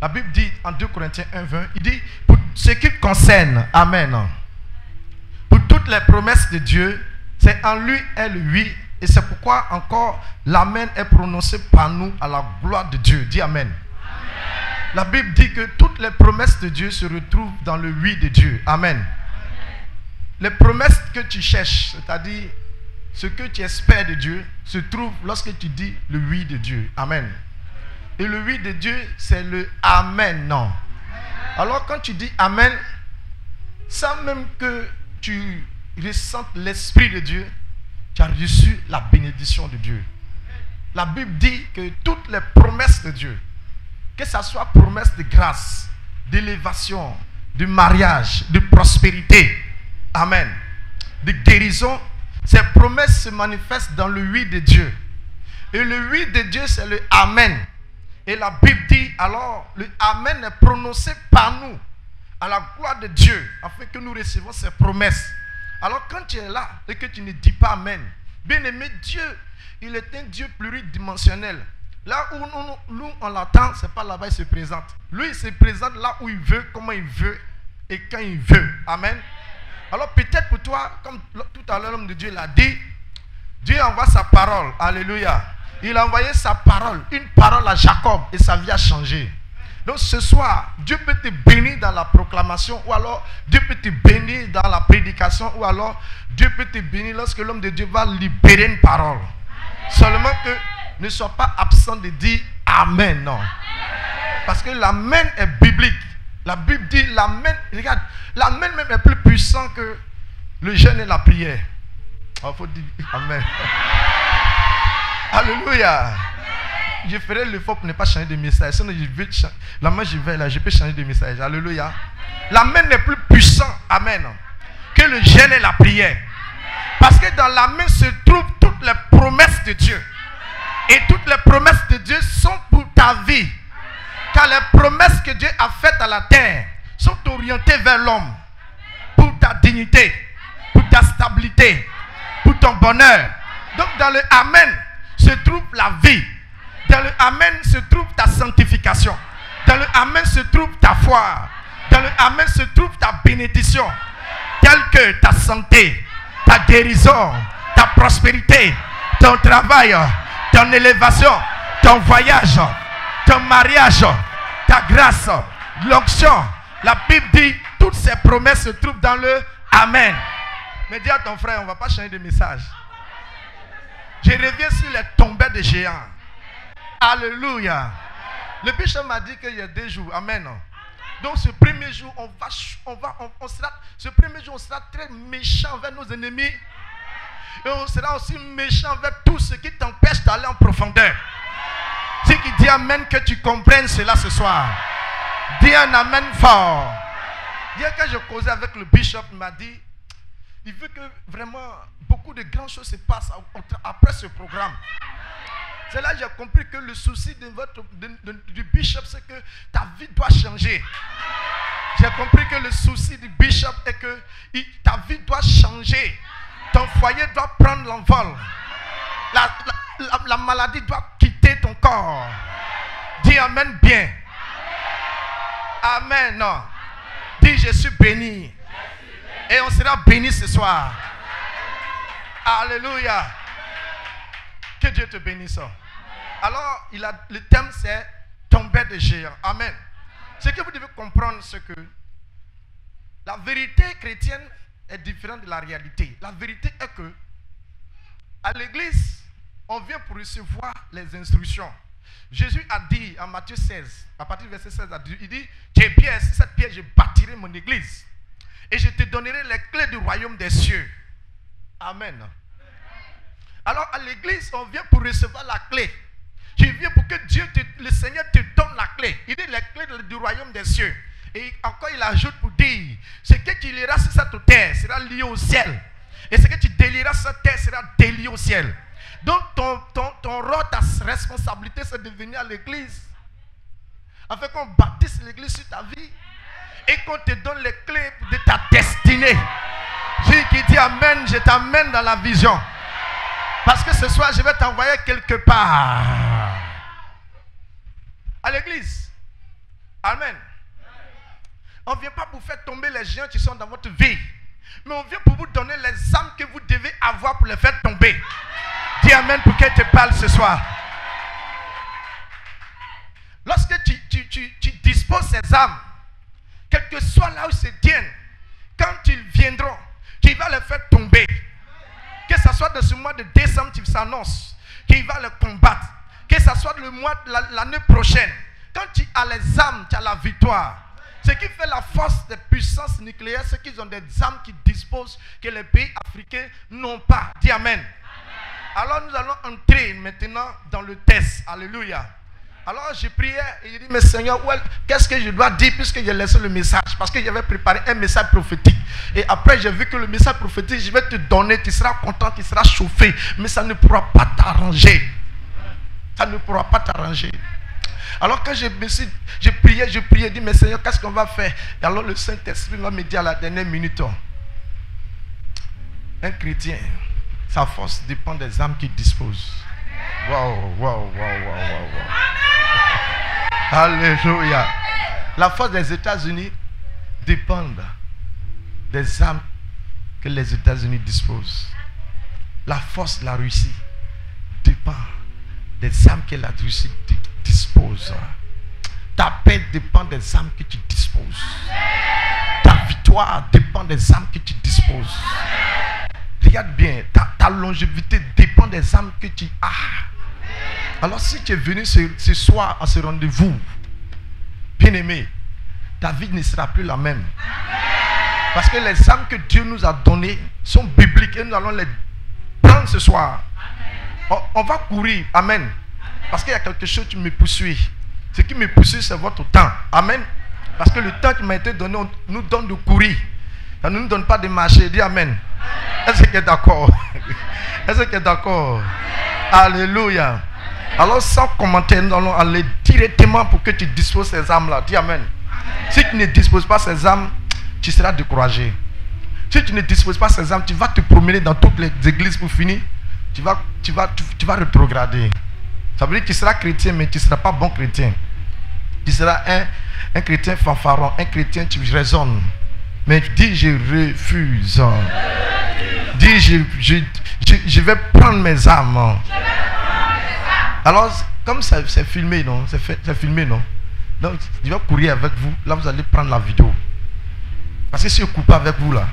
La Bible dit en 2 Corinthiens 1:20, il dit, pour ce qui concerne, amen, pour toutes les promesses de Dieu, c'est en lui est le oui, et c'est pourquoi encore l'amen est prononcé par nous à la gloire de Dieu. Dis amen. La Bible dit que toutes les promesses de Dieu se retrouvent dans le oui de Dieu. Amen. Les promesses que tu cherches, c'est-à-dire ce que tu espères de Dieu, se trouve lorsque tu dis le oui de Dieu. Amen. Et le oui de Dieu, c'est le amen, non. Alors quand tu dis amen, sans même que tu ressentes l'esprit de Dieu, tu as reçu la bénédiction de Dieu. La Bible dit que toutes les promesses de Dieu, que ce soit promesse de grâce, d'élévation, de mariage, de prospérité, amen, de guérison, ces promesses se manifestent dans le oui de Dieu. Et le oui de Dieu, c'est le amen. Et la Bible dit, alors, le amen est prononcé par nous, à la gloire de Dieu, afin que nous recevons ces promesses. Alors quand tu es là et que tu ne dis pas amen, bien aimé, Dieu, il est un Dieu pluridimensionnel. Là où nous on l'attend, c'est pas là-bas il se présente. Lui, il se présente là où il veut, comment il veut et quand il veut. Amen. Alors peut-être pour toi, comme tout à l'heure l'homme de Dieu l'a dit, Dieu envoie sa parole. Alléluia. Il a envoyé sa parole, une parole à Jacob et sa vie a changé. Donc ce soir, Dieu peut te bénir dans la proclamation, ou alors Dieu peut te bénir dans la prédication, ou alors Dieu peut te bénir lorsque l'homme de Dieu va libérer une parole. Seulement que ne sois pas absent de dire amen, non. Parce que l'amen est biblique. La Bible dit l'amen, regarde, l'amen même est plus puissant que le jeûne et la prière. Il faut dire amen. Alléluia. Je ferai l'effort pour ne pas changer de message. Sinon, je peux changer de message. Alléluia. L'amen est plus puissant, amen, que le jeûne et la prière. Parce que dans l'amen se trouvent toutes les promesses de Dieu. Et toutes les promesses de Dieu sont pour ta vie. Car les promesses que Dieu a faites à la terre sont orientées vers l'homme. Pour ta dignité, pour ta stabilité, pour ton bonheur. Donc dans le amen se trouve la vie. Dans le amen se trouve ta sanctification. Dans le amen se trouve ta foi. Dans le amen se trouve ta bénédiction. Telle que ta santé, ta guérison, ta prospérité, ton travail, ton élévation, ton voyage, ton mariage, ta grâce, l'onction. La Bible dit toutes ces promesses se trouvent dans le amen. Mais dis à ton frère, on ne va pas changer de message. Je reviens sur les tombées de géants. Alléluia. Le bishop m'a dit qu'il y a 2 jours. Amen. Donc ce premier jour, ce premier jour, on sera très méchant envers nos ennemis. Et on sera aussi méchant envers tout ce qui t'empêche d'aller en profondeur. C'est qui dit amen, que tu comprennes cela ce soir. Dis un amen fort. Hier quand je causais avec le bishop, il m'a dit, il veut que vraiment beaucoup de grandes choses se passent après ce programme. C'est là que j'ai compris que le souci du bishop, c'est que ta vie doit changer. J'ai compris que le souci du bishop est que ta vie doit changer. Ton foyer doit prendre l'envol. La maladie doit quitter ton corps. Dis amen bien. Amen. Non. Dis je suis béni. Et on sera béni ce soir. Alléluia. Que Dieu te bénisse. Alors, le thème c'est tomber de géants. Amen. Ce que vous devez comprendre, c'est que la vérité chrétienne est différente de la réalité. La vérité est que à l'église, on vient pour recevoir les instructions. Jésus a dit en Matthieu 16, à partir du verset 16, il dit, tu es pierre, sur cette pierre je bâtirai mon église. Et je te donnerai les clés du royaume des cieux. Amen. Alors à l'église, on vient pour recevoir la clé. Tu viens pour que le Seigneur te donne la clé. Il dit les clés du royaume des cieux. Et encore il ajoute pour dire, ce que tu liras sur cette terre sera lié au ciel. Et ce que tu délieras sur cette terre sera délié au ciel. Donc ton rôle, ta responsabilité, c'est de venir à l'église. Afin qu'on bâtisse l'église sur ta vie. Et qu'on te donne les clés de ta destinée. Jésus qui dit amen, je t'amène dans la vision. Parce que ce soir, je vais t'envoyer quelque part. À l'église. Amen. On ne vient pas pour faire tomber les géants qui sont dans votre vie. Mais on vient pour vous donner les âmes que vous devez avoir pour les faire tomber. Dis Amen pour qu'elle te parle ce soir. Lorsque tu disposes ces âmes, quel que soit là où ils se tiennent, quand ils viendront, tu vas les faire tomber. Que ce soit dans ce mois de décembre, tu s'annonces qu'il va les combattre. Que ce soit le mois de l'année prochaine. Quand tu as les âmes, tu as la victoire. Ce qui fait la force des puissances nucléaires, c'est qu'ils ont des âmes qui disposent que les pays africains n'ont pas. Dis Amen. Alors nous allons entrer maintenant dans le test. Alléluia. Alors j'ai prié et j'ai dit, mais Seigneur, qu'est-ce que je dois dire puisque j'ai laissé le message? Parce que j'avais préparé un message prophétique. Et après j'ai vu que le message prophétique, je vais te donner, tu seras content, tu seras chauffé. Mais ça ne pourra pas t'arranger. Ça ne pourra pas t'arranger. Alors quand j'ai prié, j'ai dit, mais Seigneur, qu'est-ce qu'on va faire? Et alors le Saint-Esprit va me dire à la dernière minute, un chrétien, sa force dépend des âmes qu'il dispose. Wow. Alléluia. La force des États-Unis dépend des âmes que les États-Unis disposent. La force de la Russie dépend des âmes que la Russie dispose. Ta paix dépend des âmes que tu disposes. Ta victoire dépend des âmes que tu disposes. Regarde bien, ta longévité dépend des âmes que tu as. Alors si tu es venu ce soir à ce rendez-vous, bien-aimé, ta vie ne sera plus la même. Parce que les âmes que Dieu nous a données sont bibliques et nous allons les prendre ce soir. On va courir, amen. Parce qu'il y a quelque chose qui me poursuit. Ce qui me poursuit, c'est votre temps. Amen. Parce que le temps qui m'a été donné, on nous donne de courir. Ça ne nous donne pas de marcher. Dis amen. Est-ce que tu es d'accord? Est-ce que tu es d'accord? Alléluia. Alors sans commentaire, nous allons aller directement pour que tu disposes ces âmes-là. Dis amen. Si tu ne disposes pas ces âmes, tu seras découragé. Si tu ne disposes pas ces âmes, tu vas te promener dans toutes les églises pour finir. Tu vas rétrograder. Ça veut dire que tu seras chrétien, mais tu ne seras pas bon chrétien. Tu seras un chrétien fanfaron, un chrétien, tu raisonnes. Mais dis, je refuse. Dis, je vais prendre mes âmes. Alors, comme c'est filmé, non? C'est filmé, non? Donc, je vais courir avec vous. Là, vous allez prendre la vidéo. Parce que si je ne cours pas avec vous, là,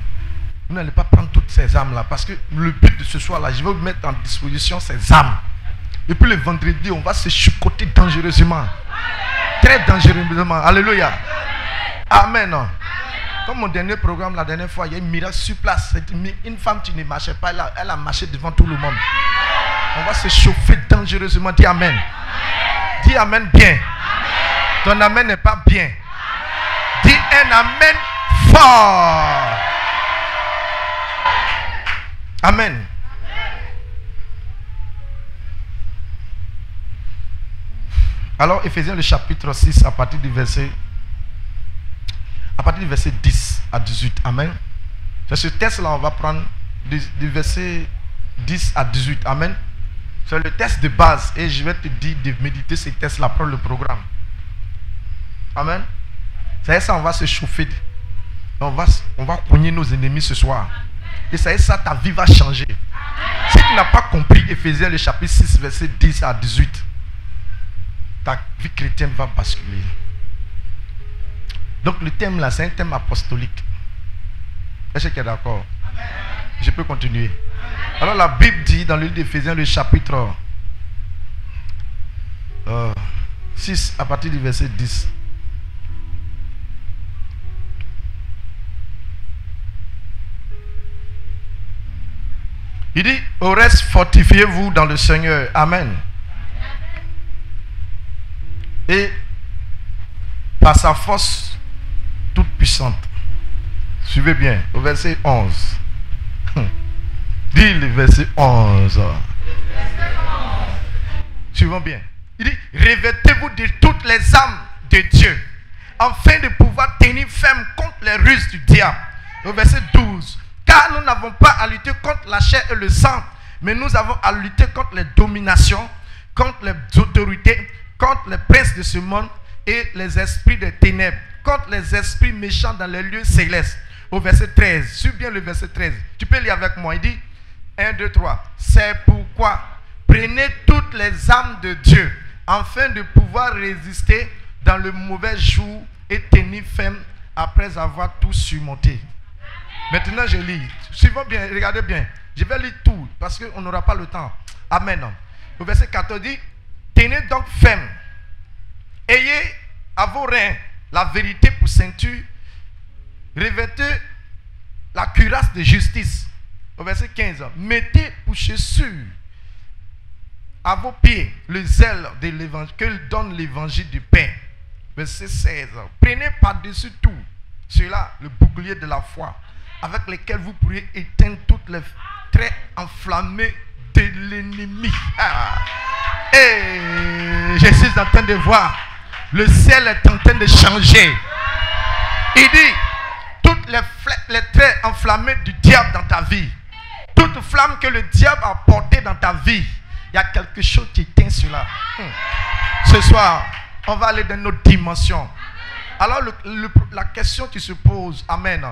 vous n'allez pas prendre toutes ces âmes-là. Parce que le but de ce soir-là, je vais vous mettre en disposition ces âmes. Et puis le vendredi, on va se chicoter dangereusement. Très dangereusement. Alléluia. Amen. Comme mon dernier programme, la dernière fois, il y a un miracle sur place. Une femme qui ne marchait pas, elle a marché devant tout le monde. On va se chauffer dangereusement. Dis amen. Dis amen bien. Ton amen n'est pas bien. Dis un amen fort. Amen. Alors, Ephésiens le chapitre 6, à partir du verset 10 à 18. Amen. C'est ce test-là, on va prendre du verset 10 à 18. Amen. C'est le test de base. Et je vais te dire de méditer ce test-là, prendre le programme. Amen. C'est ça, on va se chauffer. On va cogner nos ennemis ce soir. Et c'est ça, ta vie va changer. Si tu n'as pas compris Ephésiens le chapitre 6, verset 10 à 18, ta vie chrétienne va basculer. Donc le thème là, c'est un thème apostolique. Est-ce que tu es d'accord? Je peux continuer. Alors la Bible dit dans le livre d'Éphésiens, le chapitre 6, à partir du verset 10. Il dit, au reste, fortifiez-vous dans le Seigneur. Amen. Et par sa force toute puissante. Suivez bien, au verset 11. Dis le verset 11. Suivons bien. Il dit, revêtez-vous de toutes les âmes de Dieu, afin de pouvoir tenir ferme contre les ruses du diable. Au verset 12. Car nous n'avons pas à lutter contre la chair et le sang, mais nous avons à lutter contre les dominations, contre les autorités, contre les princes de ce monde et les esprits des ténèbres contre les esprits méchants dans les lieux célestes. Au verset 13, suis bien le verset 13. Tu peux lire avec moi, il dit 1, 2, 3. C'est pourquoi prenez toutes les armes de Dieu afin de pouvoir résister dans le mauvais jour et tenir ferme après avoir tout surmonté. Maintenant je lis. Suivons bien, regardez bien. Je vais lire tout parce qu'on n'aura pas le temps. Amen. Au verset 14 dit, tenez donc ferme. Ayez à vos reins la vérité pour ceinture. Revêtez la cuirasse de justice. Au verset 15, mettez pour chaussure à vos pieds le zèle de l'évangile que donne l'évangile du pain. Verset 16, prenez par-dessus tout cela le bouclier de la foi avec lequel vous pourrez éteindre toutes les traits enflammés de l'ennemi. Et je suis en train de voir, le ciel est en train de changer. Il dit, toutes les traits enflammés du diable dans ta vie, toute flamme que le diable a portée dans ta vie, il y a quelque chose qui éteint cela. Ce soir, on va aller dans une autre dimension. Alors la question qui se pose, amen.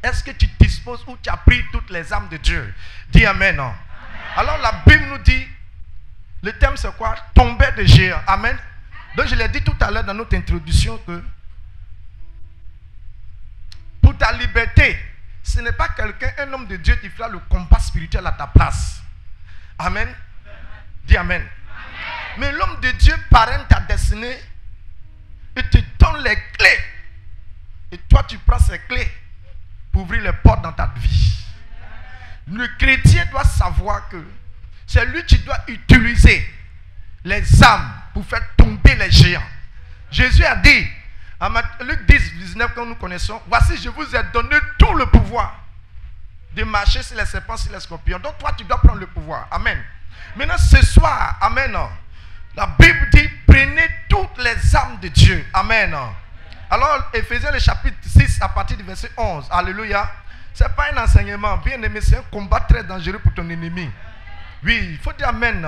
Est-ce que tu disposes ou tu as pris toutes les armes de Dieu? Dis amen. Alors la Bible nous dit, le thème c'est quoi? Tomber de géants. Amen. Donc je l'ai dit tout à l'heure dans notre introduction que pour ta liberté, ce n'est pas quelqu'un, un homme de Dieu qui fera le combat spirituel à ta place. Amen. Dis amen. Mais l'homme de Dieu parraine ta destinée et te donne les clés. Et toi tu prends ces clés pour ouvrir les portes dans ta vie. Le chrétien doit savoir que c'est lui qui doit utiliser les armes pour faire tomber les géants. Jésus a dit, en Luc 10, 19, que nous connaissons, voici je vous ai donné tout le pouvoir de marcher sur les serpents, sur les scorpions. Donc toi tu dois prendre le pouvoir. Amen. Maintenant ce soir, amen, la Bible dit, prenez toutes les armes de Dieu. Amen. Alors Éphésiens le chapitre 6 à partir du verset 11. Alléluia. Ce n'est pas un enseignement, bien aimé, c'est un combat très dangereux pour ton ennemi. Oui, il faut dire amen.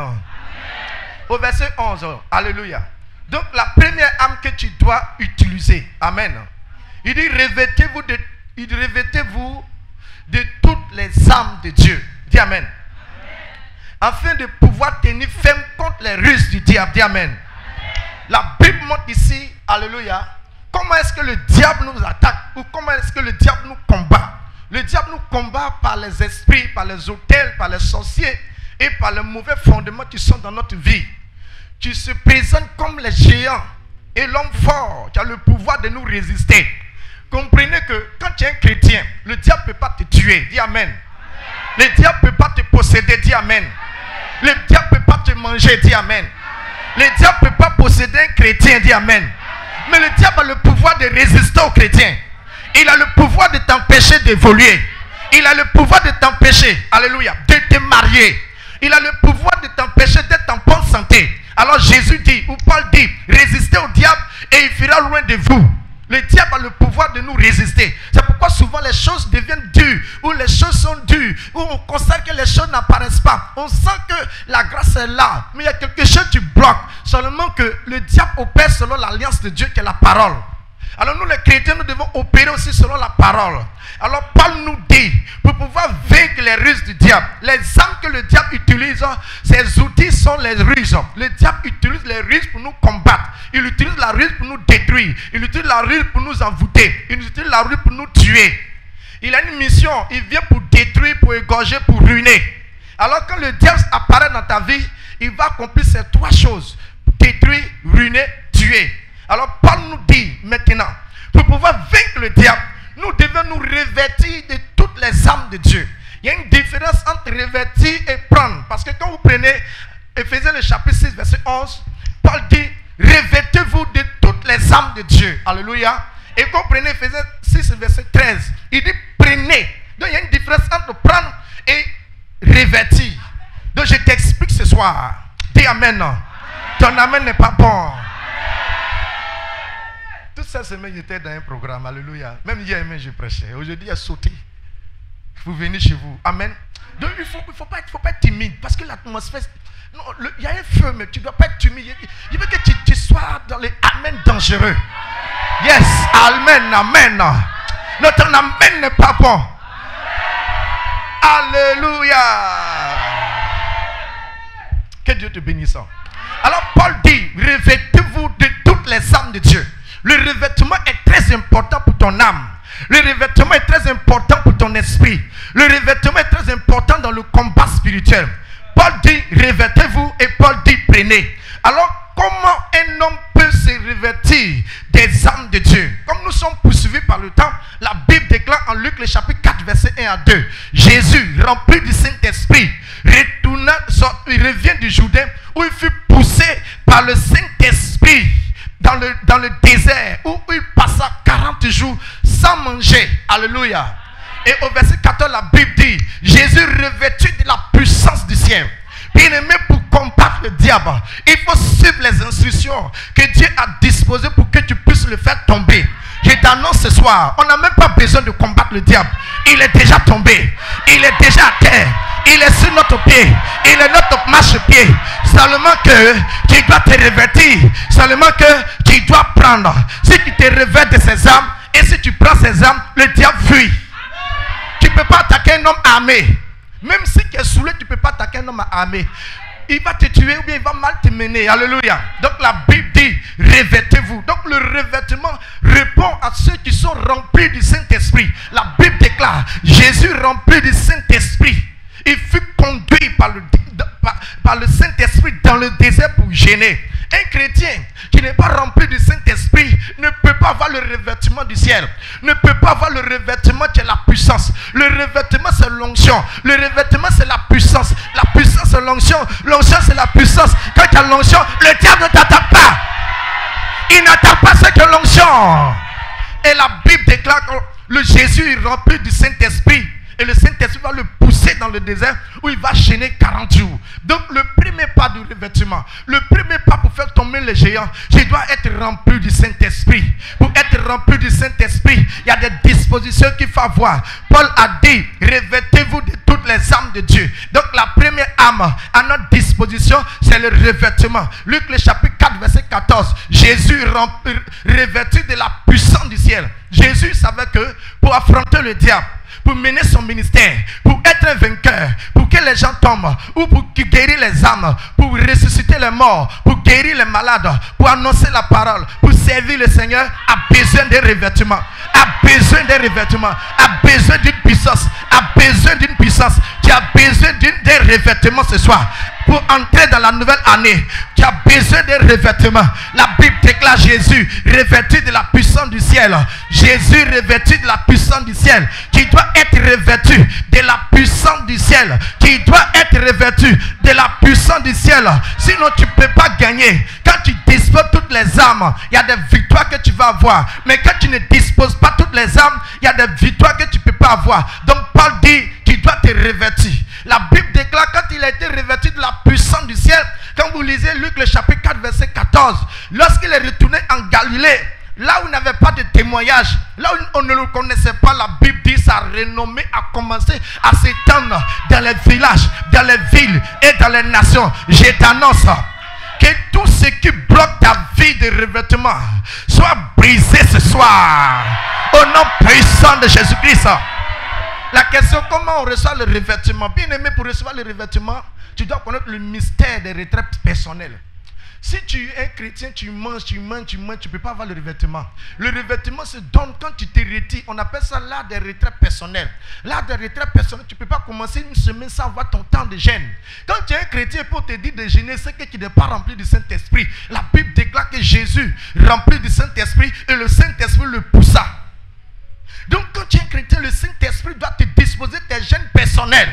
Au verset 11, alléluia. Donc la première arme que tu dois utiliser, amen. Il dit, revêtez-vous de toutes les armes de Dieu. Dis amen. Afin de pouvoir tenir ferme contre les ruses du diable. Dis amen. La Bible montre ici, alléluia, comment est-ce que le diable nous attaque ou comment est-ce que le diable nous combat. Le diable nous combat par les esprits, par les autels, par les sorciers et par les mauvais fondements qui sont dans notre vie. Qui se présentent comme les géants et l'homme fort qui a le pouvoir de nous résister. Comprenez que quand tu es un chrétien, le diable ne peut pas te tuer. Dis amen. Le diable ne peut pas te posséder. Dis amen. Le diable ne peut pas te manger. Dis amen. Le diable ne peut pas posséder un chrétien. Dis amen. Mais le diable a le pouvoir de résister aux chrétiens. Il a le pouvoir de t'empêcher d'évoluer. Il a le pouvoir de t'empêcher, alléluia, de te marier. Il a le pouvoir de t'empêcher d'être en bonne santé. Alors Jésus dit, ou Paul dit, résistez au diable et il fuira loin de vous. Le diable a le pouvoir de nous résister. C'est pourquoi souvent les choses deviennent dures, ou les choses sont dures, ou on constate que les choses n'apparaissent pas. On sent que la grâce est là, mais il y a quelque chose qui bloque. Seulement que le diable opère selon l'alliance de Dieu qui est la parole. Alors nous les chrétiens, nous devons opérer aussi selon la parole. Alors Paul nous dit, pour pouvoir vaincre les ruses du diable, les armes que le diable utilise, ces outils sont les ruses. Le diable utilise les ruses pour nous combattre. Il utilise la ruse pour nous détruire. Il utilise la ruse pour nous envoûter. Il utilise la ruse pour nous tuer. Il a une mission, il vient pour détruire, pour égorger, pour ruiner. Alors quand le diable apparaît dans ta vie, il va accomplir ces trois choses. Détruire, ruiner, tuer. Alors Paul nous dit maintenant, pour pouvoir vaincre le diable, nous devons nous revêtir de toutes les armes de Dieu. Il y a une différence entre revêtir et prendre. Parce que quand vous prenez Éphésiens le chapitre 6 verset 11, Paul dit, revêtez-vous de toutes les armes de Dieu. Alléluia. Et quand vous prenez Éphésiens 6 verset 13, il dit prenez. Donc il y a une différence entre prendre et revêtir. Donc je t'explique ce soir. Dis amen. Ton amen n'est pas bon. Toute cette semaine, j'étais dans un programme. Alléluia. Même hier, je prêchais. Aujourd'hui, il a sauté. Vous venez chez vous. Amen. Donc il faut pas être timide parce que l'atmosphère, il y a un feu, mais tu ne dois pas être timide. Il veut que tu sois dans les amen dangereux. Yes, amen, amen. Non, ton amen n'est pas bon. Alléluia. Que Dieu te bénisse. Alors Paul dit, revêtez-vous de toutes les armes de Dieu. Le revêtement est très important pour ton âme. Le revêtement est très important pour ton esprit. Le revêtement est très important dans le combat spirituel. Paul dit, revêtez-vous, et Paul dit, prenez. Alors, comment un homme peut se revêtir des armes de Dieu? Comme nous sommes poursuivis par le temps, la Bible déclare en Luc le chapitre 4, verset 1 à 2. Jésus, rempli du Saint-Esprit, il revient du Jourdain où il fut poussé par le Saint-Esprit dans le désert où il passa 40 jours sans manger. Alléluia. Et au verset 14, la Bible dit, Jésus revêtu de la puissance du ciel. Bien-aimé, pour combattre le diable, il faut suivre les instructions que Dieu a disposées pour que tu puisses le faire tomber. Je t'annonce ce soir, on n'a même pas besoin de combattre le diable. Il est déjà tombé. Il est déjà à terre. Il est sur notre pied. Il est notre marche-pied. Seulement que tu dois te revêtir. Seulement que tu dois prendre. Si tu te revêtes de ces armes, et si tu prends ces armes, le diable fuit. Tu ne peux pas attaquer un homme armé. Même si tu es saoulé, tu ne peux pas attaquer un homme armé. Il va te tuer ou bien il va mal te mener. Alléluia. Donc la Bible dit, revêtez-vous. Donc le revêtement répond à ceux qui sont remplis du Saint-Esprit. La Bible déclare, Jésus rempli du Saint-Esprit. Il fut conduit par le Saint-Esprit dans le désert pour gêner. Un chrétien qui n'est pas rempli du Saint-Esprit ne peut pas avoir le revêtement du ciel. Ne peut pas avoir le revêtement qui est la puissance. Le revêtement c'est l'onction. Le revêtement c'est la puissance. La puissance c'est l'onction. L'onction c'est la puissance. Quand tu as l'onction, le diable ne t'attaque pas. Il n'attaque pas ce que l'onction. Et la Bible déclare que le Jésus est rempli du Saint-Esprit. Et le Saint-Esprit va le pousser dans le désert où il va chaîner 40 jours. Donc le premier pas du revêtement, le premier pas pour faire tomber les géants, je dois être rempli du Saint-Esprit. Pour être rempli du Saint-Esprit, il y a des dispositions qu'il faut avoir. Paul a dit, revêtez-vous de toutes les armes de Dieu. Donc la première arme à notre disposition, c'est le revêtement. Luc le chapitre 4, verset 14. Jésus revêtu de la puissance du ciel. Jésus savait que pour affronter le diable, pour mener son ministère, pour être un vainqueur, pour que les gens tombent, ou pour guérir les âmes, pour ressusciter les morts, pour guérir les malades, pour annoncer la parole, pour servir le Seigneur, a besoin d'un revêtement, a besoin d'un revêtement, a besoin d'une puissance, a besoin d'une puissance. Tu as besoin d'un revêtement ce soir. Pour entrer dans la nouvelle année, tu as besoin d'un revêtement. La Bible déclare Jésus revêtu de la puissance du ciel. Jésus revêtu de la puissance du ciel. Tu dois être revêtu de la puissance du ciel. Tu dois être revêtu de la puissance du ciel. Sinon tu ne peux pas gagner. Quand tu disposes toutes les armes, il y a des victoires que tu vas avoir. Mais quand tu ne disposes pas toutes les armes, il y a des victoires que tu ne peux pas avoir. Donc Paul dit, tu dois te revêtir. La Bible déclare quand il a été revêtu de la puissance du ciel, quand vous lisez Luc le chapitre 4 verset 14, lorsqu'il est retourné en Galilée, là où il n'avait pas de témoignage, là où on ne le connaissait pas, la Bible dit sa renommée a commencé à s'étendre dans les villages, dans les villes et dans les nations. Je t'annonce que tout ce qui bloque ta vie de revêtement soit brisé ce soir au nom puissant de Jésus-Christ. La question, comment on reçoit le revêtement? Bien aimé, pour recevoir le revêtement, tu dois connaître le mystère des retraites personnelles. Si tu es un chrétien, tu manges, tu ne peux pas avoir le revêtement. Le revêtement se donne quand tu te retires. On appelle ça l'art des retraites personnelles. L'art des retraites personnelles, tu ne peux pas commencer une semaine sans avoir ton temps de jeûne. Quand tu es un chrétien, pour te dire de jeûner, c'est que tu n'es pas rempli du Saint-Esprit. La Bible déclare que Jésus, rempli du Saint-Esprit, et le Saint-Esprit le poussa. Donc quand tu es un chrétien, le Saint-Esprit doit te disposer tes jeûnes personnels.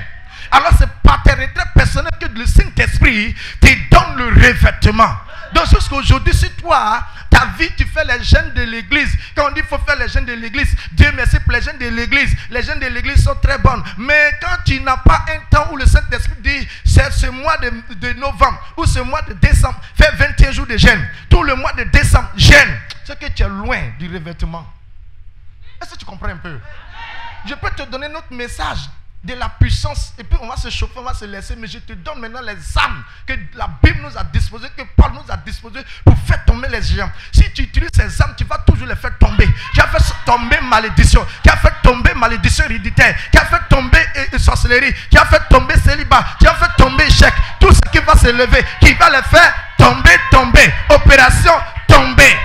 Alors c'est par tes retraites personnelles que le Saint-Esprit te donne le revêtement. Donc jusqu'à aujourd'hui, si toi, ta vie, tu fais les jeûnes de l'église. Quand on dit qu'il faut faire les jeûnes de l'église, Dieu merci pour les jeûnes de l'église. Les jeûnes de l'église sont très bonnes. Mais quand tu n'as pas un temps où le Saint-Esprit dit, c'est ce mois de novembre ou ce mois de décembre, fais 21 jours de jeûne. Tout le mois de décembre, jeûne. C'est que tu es loin du revêtement. Est-ce que tu comprends un peu? Je peux te donner notre message de la puissance, et puis on va se chauffer, on va se laisser, mais je te donne maintenant les armes que la Bible nous a disposées, que Paul nous a disposées pour faire tomber les géants. Si tu utilises ces armes, tu vas toujours les faire tomber. Qui a fait tomber malédiction, qui a fait tomber malédiction héréditaire, qui a fait tomber sorcellerie, qui a fait tomber célibat, qui a fait tomber échec, tout ce qui va se lever, qui va les faire tomber. Opération tomber.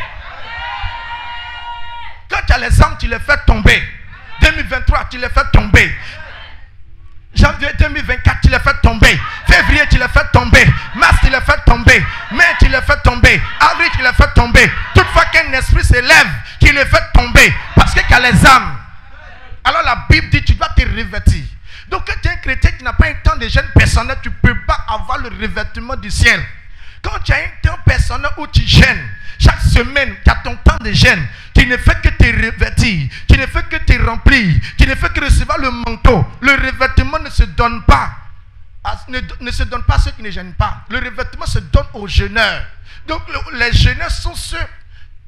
Quand tu as les armes, tu les fais tomber. 2023, tu les fais tomber. Janvier 2024, tu les fais tomber. Février, tu les fais tomber. Mars, tu les fais tomber. Mai, tu les fais tomber. Avril, tu les fais tomber. Toutefois qu'un esprit s'élève, tu les fais tomber. Parce que tu as les âmes. Alors la Bible dit, tu dois te revêtir. Donc quand tu es un chrétien qui n'a pas un temps de jeûne personnel, tu ne peux pas avoir le revêtement du ciel. Quand tu as un temps personnel où tu jeûnes, chaque semaine, tu as ton temps de jeûne, tu ne fais que te revêtir, tu ne fais que te remplir, tu ne fais que recevoir le manteau. Le revêtement ne se donne pas, ne se donne pas à ceux qui ne jeûnent pas. Le revêtement se donne aux jeûneurs. Donc les jeûneurs sont ceux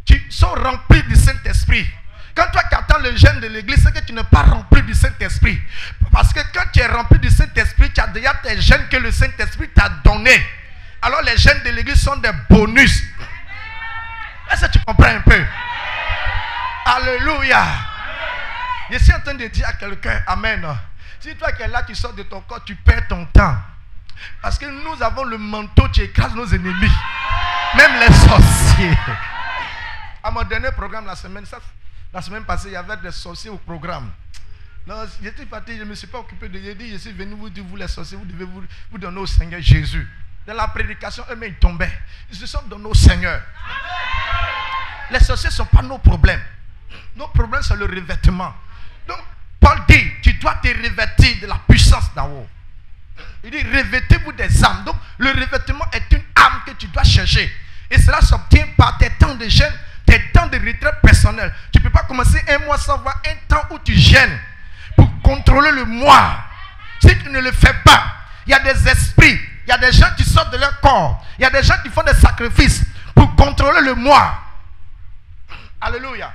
qui sont remplis du Saint-Esprit. Quand toi qui attends le jeûne de l'église, c'est que tu n'es pas rempli du Saint-Esprit. Parce que quand tu es rempli du Saint-Esprit, tu as déjà tes jeûnes que le Saint-Esprit t'a donné. Alors les jeûnes de l'église sont des bonus. Est-ce que tu comprends un peu? Alléluia. Je suis en train de dire à quelqu'un, amen. Si toi qui es là, qui sors de ton corps, tu perds ton temps. Parce que nous avons le manteau qui écrase nos ennemis. Même les sorciers. À mon dernier programme la semaine passée, il y avait des sorciers au programme. Non, j'étais parti, je ne me suis pas occupé de dire, je suis venu vous dire, vous les sorciers, vous devez vous donner au Seigneur Jésus. Dans la prédication, eux-mêmes ils tombaient. Ils se sont donnés au Seigneur. Les sorciers ne sont pas nos problèmes. Nos problèmes, c'est le revêtement. Donc, Paul dit, tu dois te revêtir de la puissance d'en haut. Il dit, revêtez-vous des âmes. Donc, le revêtement est une âme que tu dois chercher. Et cela s'obtient par tes temps de jeûne, tes temps de retraite personnel. Tu ne peux pas commencer un mois sans avoir un temps où tu jeûnes pour contrôler le moi. Si tu ne le fais pas, il y a des esprits, il y a des gens qui sortent de leur corps, il y a des gens qui font des sacrifices pour contrôler le moi. Alléluia.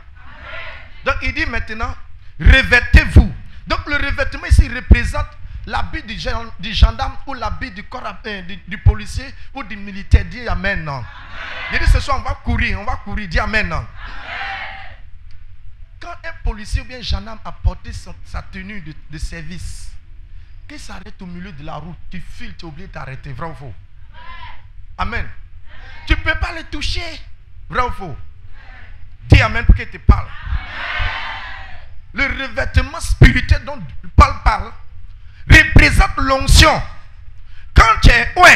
Donc il dit maintenant, revêtez-vous. Donc le revêtement ici représente l'habit du gendarme ou l'habit du corps du policier ou du militaire. Dis amen. Non. Il dit ce soir on va courir, dis amen. Non. Quand un policier ou bien un gendarme a porté sa tenue de service, qu'il s'arrête au milieu de la route, tu files, tu oublies de t'arrêter, vrai ou faux? Amen. Tu ne peux pas le toucher, vrai ou faux? Dis amen pour qu'il te parle. Le revêtement spirituel dont Paul parle représente l'onction. Quand tu es loin,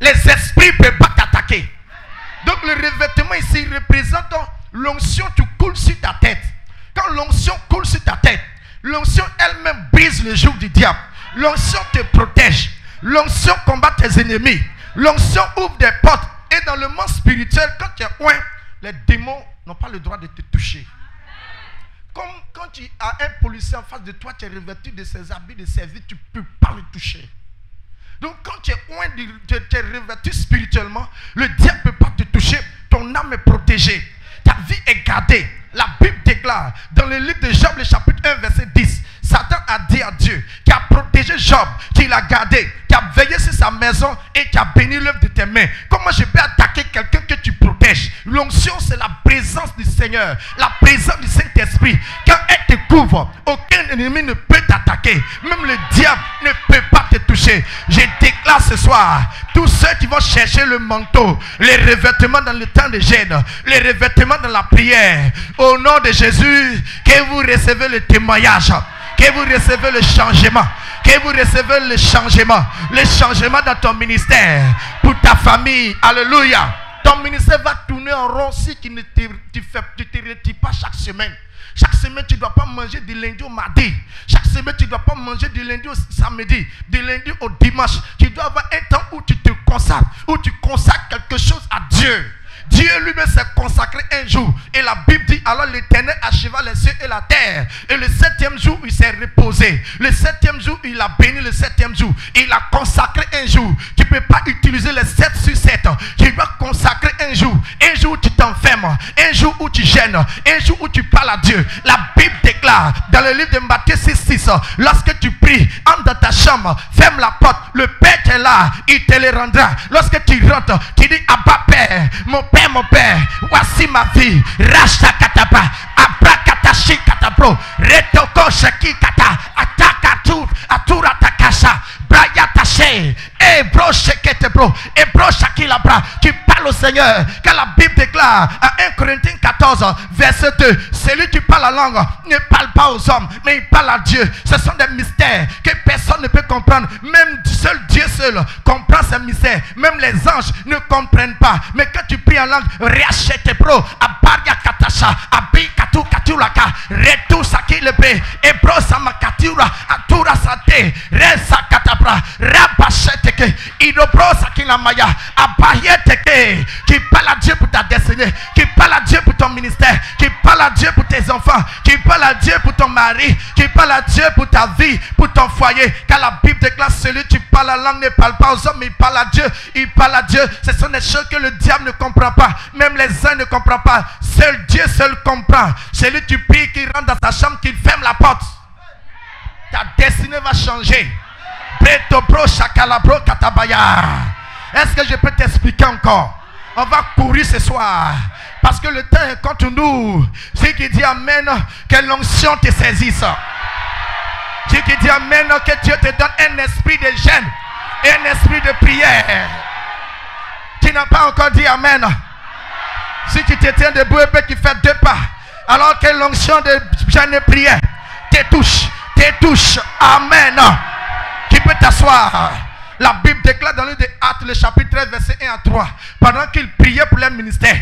les esprits ne peuvent pas t'attaquer. Donc le revêtement ici représente l'onction qui coule sur ta tête. Quand l'onction coule sur ta tête, l'onction elle-même brise le joug du diable. L'onction te protège. L'onction combat tes ennemis. L'onction ouvre des portes. Et dans le monde spirituel, quand tu es loin, les démons n'ont pas le droit de te toucher. Comme quand tu as un policier en face de toi, tu es revêtu de ses habits de service, tu ne peux pas le toucher. Donc quand tu es loin, tu es revêtu spirituellement, le diable ne peut pas te toucher, ton âme est protégée, ta vie est gardée. La Bible déclare dans le livre de Job, le chapitre 1, verset 10, Satan a dit à Dieu, qui a protégé Job, qui l'a gardé, qui a veillé sur sa maison et qui a béni l'œuvre de tes mains. Comment je peux attaquer quelqu'un que tu protèges? L'onction, c'est la présence du Seigneur, la présence du Saint-Esprit. Quand elle te couvre, aucun ennemi ne peut t'attaquer. Même le diable ne peut pas te toucher. Je déclare ce soir, tous ceux qui vont chercher le manteau, les revêtements dans le temps de jeûne, les revêtements dans la prière, au nom de Jésus, que vous recevez le témoignage, que vous recevez le changement, que vous recevez le changement dans ton ministère, pour ta famille. Alléluia. Ton ministère va tourner en rond si tu ne te retires pas chaque semaine. Chaque semaine, tu ne dois pas manger du lundi au mardi. Chaque semaine, tu ne dois pas manger du lundi au samedi, du lundi au dimanche. Tu dois avoir un temps où tu te consacres, où tu consacres quelque chose à Dieu. Dieu lui-même s'est consacré un jour. Et la Bible dit, alors l'Éternel acheva les cieux et la terre. Et le 7e jour, il s'est reposé. Le 7e jour, il a béni le 7e jour. Il a consacré un jour. Tu ne peux pas utiliser les 7 sur 7. Tu dois consacrer un jour. Un jour où tu t'enfermes. Un jour où tu gênes. Un jour où tu parles à Dieu. La Bible déclare déclare dans le livre de Matthieu 6:6, lorsque tu pries, entre dans ta chambre, ferme la porte, le Père est là, il te les rendra. Lorsque tu rentres, tu dis Abba Père, mon Père, voici ma vie. Rasta kataba, abrakatashi katabro, retoko shaki kata, atakatur, atura takasha, braya taché, et bro shekete bro, et bro shaki labra. Tu parles au Seigneur, car la Bible déclare à 1 Corinthiens 14, verset 2, celui qui parle la langue ne parle pas aux hommes, mais il parle à Dieu. Ce sont des mystères que personne ne peut comprendre. Même seul Dieu seul comprend ces mystères. Même les anges ne comprennent pas. Mais quand tu pries en langue, réachète pro, abaria katasha, abi katu katulaka, retu saki lebre, ebro samakatura, atura sate, resa katabra, rabacheteke, idobro saki la maya, abayeteke, qui parle à Dieu pour ta destinée, qui parle à Dieu pour ton ministère, qui parle à Dieu pour tes enfants, qui parle à Dieu pour ton mari, qui parle à Dieu pour ta vie, pour ton foyer. Car la Bible déclare celui qui parle la langue ne parle pas aux hommes, mais il parle à Dieu. Il parle à Dieu. Ce sont des choses que le diable ne comprend pas. Même les uns ne comprennent pas. Seul Dieu seul comprend. Celui qui prie, qui rentre dans ta chambre, qui ferme la porte. Ta destinée va changer. Est-ce que je peux t'expliquer encore? On va courir ce soir. Parce que le temps est contre nous. C'est qui dit amen, que l'onction te saisisse. C'est qui dit amen, que Dieu te donne un esprit de jeûne et un esprit de prière. Tu n'as pas encore dit amen. Si tu te tiens debout et que tu fais 2 pas, alors que l'onction de jeûne et prière te touche. Amen. Tu peux t'asseoir. La Bible déclare dans le livre des Actes, le chapitre 13, verset 1 à 3. Pendant qu'ils priaient pour leur ministère,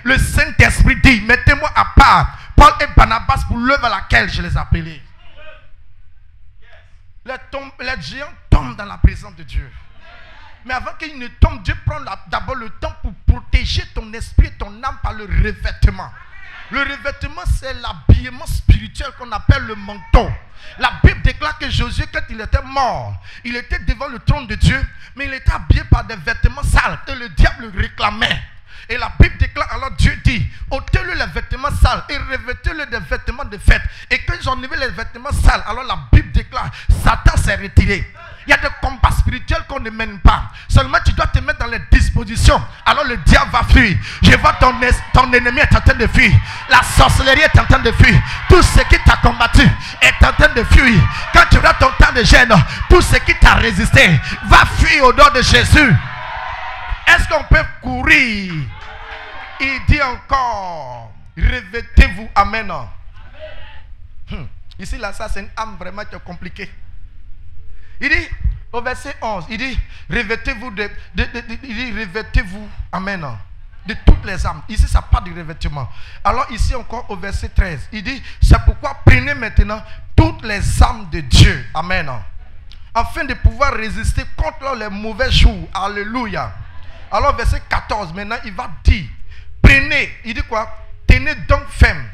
le Saint-Esprit dit, mettez-moi à part Paul et Barnabas pour l'œuvre à laquelle je les appelais. Les géants tombent dans la présence de Dieu. Mais avant qu'ils ne tombent, Dieu prend d'abord le temps pour protéger ton esprit et ton âme par le revêtement. Le revêtement, c'est l'habillement spirituel qu'on appelle le manteau. La Bible déclare que Josué, quand il était mort, il était devant le trône de Dieu, mais il était habillé par des vêtements sales et le diable le réclamait. Et la Bible déclare, alors Dieu dit, ôtez-le les vêtements sales et revêtez-le des vêtements de fête. Et quand ils ont enlevé les vêtements sales, alors la Bible déclare, Satan s'est retiré. Il y a des combats spirituels qu'on ne mène pas. Seulement tu dois te mettre dans les dispositions. Alors le diable va fuir. Je vois ton ennemi est en train de fuir. La sorcellerie est en train de fuir. Tout ce qui t'a combattu est en train de fuir. Quand tu auras ton temps de gêne, tout ce qui t'a résisté va fuir au nom de Jésus. Est-ce qu'on peut courir? Il dit encore, revêtez-vous. Amen. Ici là, ça c'est une âme vraiment compliquée. Il dit au verset 11, il dit revêtez-vous revêtez-vous, amen, de toutes les âmes. Ici ça parle du revêtement. Alors ici encore au verset 13, il dit c'est pourquoi prenez maintenant toutes les âmes de Dieu, amen, afin de pouvoir résister contre les mauvais jours. Alléluia. Alors verset 14, maintenant il va dire prenez, il dit quoi? Tenez donc ferme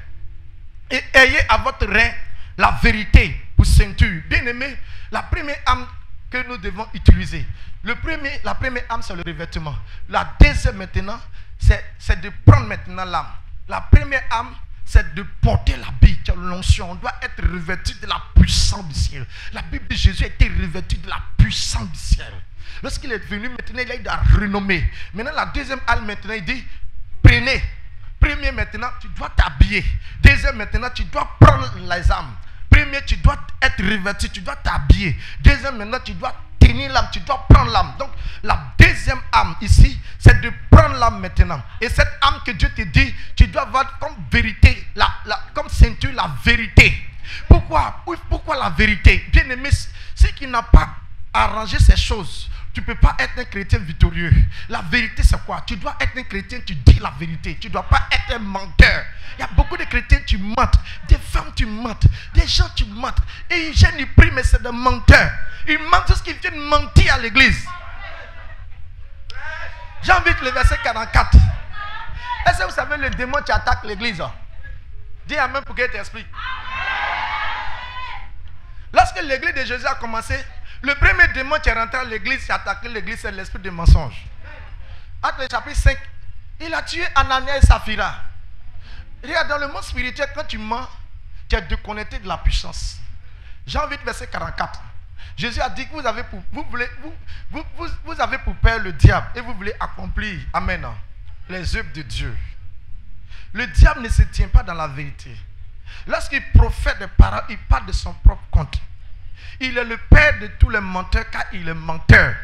et ayez à votre rein la vérité pour ceinture. Bien aimé, la première âme que nous devons utiliser, la première âme c'est le revêtement. La deuxième maintenant, c'est de prendre maintenant l'âme. La première âme, c'est de porter l'habit, l'onction. On doit être revêtu de la puissance du ciel. La Bible dit Jésus a été revêtu de la puissance du ciel. Lorsqu'il est venu, maintenant il a eu de la renommée. Maintenant la deuxième âme maintenant il dit prenez. Premier maintenant tu dois t'habiller. Deuxième maintenant tu dois prendre les âmes. Premier, tu dois être revêtu, tu dois t'habiller. Deuxième, maintenant, tu dois tenir l'âme, tu dois prendre l'âme. Donc, la deuxième âme ici, c'est de prendre l'âme maintenant. Et cette âme que Dieu te dit, tu dois avoir comme vérité, comme ceinture, la vérité. Pourquoi la vérité? Bien aimé, si tu n'as pas arrangé ces choses, tu ne peux pas être un chrétien victorieux. La vérité, c'est quoi? Tu dois être un chrétien, tu dis la vérité. Tu ne dois pas être un menteur. Il y a beaucoup de chrétiens, tu mentes. Des femmes, tu mentes. Des gens, tu mentes. Et ils gênent, ils prient, mais c'est des menteurs. Ils mentent parce qu'ils viennent mentir à l'église. J'ai envie que le verset 44. Est-ce que vous savez le démon qui attaque l'église? Dis amen pour qu'il t'explique. Lorsque l'église de Jésus a commencé, le premier démon qui est rentré à l'église, qui a attaqué l'église, c'est l'esprit de mensonge. Acte chapitre 5, il a tué Ananias et Saphira. Regarde, dans le monde spirituel, quand tu mens, tu es déconnecté de la puissance. Jean 8, verset 44. Jésus a dit que vous avez pour père le diable et vous voulez accomplir, amen, les œuvres de Dieu. Le diable ne se tient pas dans la vérité. Lorsqu'il profère des paroles, il parle de son propre compte. Il est le père de tous les menteurs car il est menteur.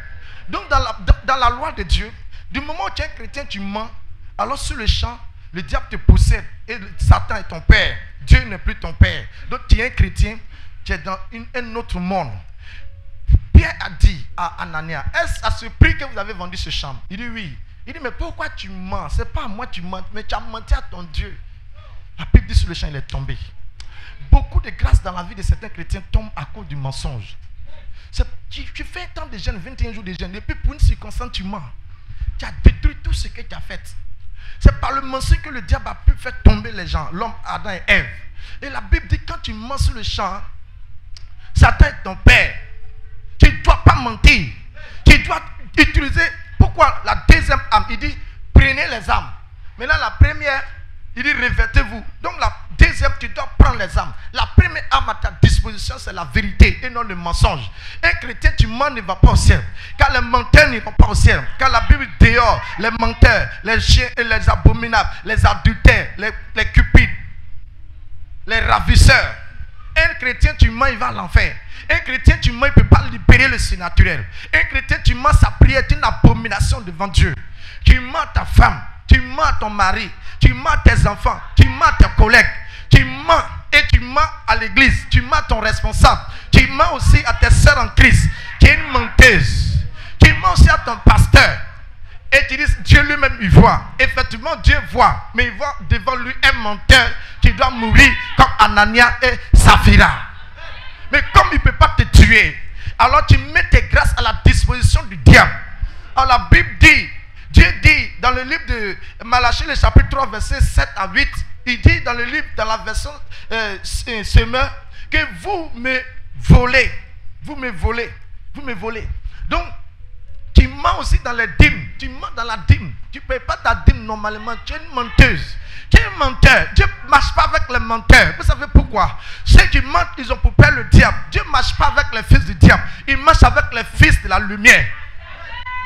Donc dans la loi de Dieu, du moment où tu es un chrétien, tu mens, alors sur le champ, le diable te possède et Satan est ton père. Dieu n'est plus ton père. Donc tu es un chrétien, tu es dans un autre monde. Pierre a dit à Anania, est-ce à ce prix que vous avez vendu ce champ? Il dit oui. Il dit mais pourquoi tu mens? C'est pas à moi que tu mens, mais tu as menti à ton Dieu. La Bible dit sur le champ, il est tombé. Beaucoup de grâces dans la vie de certains chrétiens tombent à cause du mensonge. Tu fais un temps de jeûne, 21 jours de jeûne, et puis pour une circonstance tu mens. Tu as détruit tout ce que tu as fait. C'est par le mensonge que le diable a pu faire tomber les gens, l'homme, Adam et Ève. Et la Bible dit quand tu mens sur le champ, Satan est ton père. Tu ne dois pas mentir. Tu dois utiliser. Pourquoi la deuxième âme? Il dit prenez les âmes. Maintenant la première, il dit revêtez-vous. Donc la deuxième, tu dois prendre les âmes. La première âme à ta disposition, c'est la vérité et non le mensonge. Un chrétien, tu mens, ne va pas au ciel. Car les menteurs n'iront pas au ciel. Car la Bible dit dehors, les menteurs, les chiens et les abominables, les adultères, les cupides, les ravisseurs. Un chrétien, tu mens, il va à l'enfer. Un chrétien, tu mens, il ne peut pas libérer le surnaturel. Un chrétien, tu mens, sa prière est une abomination devant Dieu. Tu mens à ta femme, tu mens à ton mari, tu mens à tes enfants, tu mens à tes collègues, tu mens et tu mens à l'église, tu mens à ton responsable, tu mens aussi à tes sœurs en Christ, qui est une menteuse. Tu mens aussi à ton pasteur. Et tu dis, Dieu lui-même, il voit. Effectivement, Dieu voit. Mais il voit devant lui un menteur qui doit mourir comme Anania et Saphira. Mais comme il ne peut pas te tuer, alors tu mets tes grâces à la disposition du diable. Alors la Bible dit, Dieu dit dans le livre de Malachie, le chapitre 3, versets 7 à 8, il dit dans le livre, dans la version Semeur, que vous me volez. Vous me volez. Vous me volez. Donc, tu mens aussi dans les dîmes. Tu mens dans la dîme. Tu ne payes pas ta dîme normalement. Tu es une menteuse. Tu es un menteur. Dieu ne marche pas avec les menteurs. Vous savez pourquoi? Ceux qui mentent, ils ont pour père le diable. Dieu ne marche pas avec les fils du diable. Il marche avec les fils de la lumière.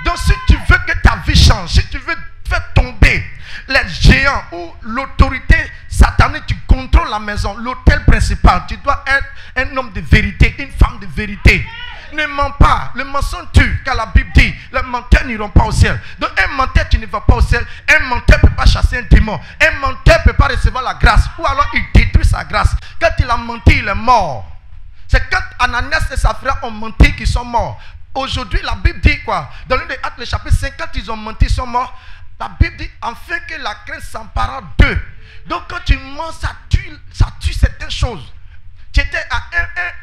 Donc si tu veux que ta vie change, si tu veux faire tomber les géants ou l'autorité satanique, tu contrôles la maison, l'hôtel principal, tu dois être un homme de vérité, une femme de vérité. Ne mens pas, le mensonge tue, car la Bible dit, les menteurs n'iront pas au ciel. Donc un menteur qui ne va pas au ciel, un menteur ne peut pas chasser un démon, un menteur ne peut pas recevoir la grâce, ou alors il détruit sa grâce. Quand il a menti, il est mort. C'est quand Ananias et Saphira ont menti qu'ils sont morts. Aujourd'hui, la Bible dit quoi? Dans le Actes, le chapitre 5, quand ils ont menti, ils sont morts. La Bible dit, afin que la crainte s'empare d'eux. Donc quand tu mens, ça tue certaines choses. Tu étais à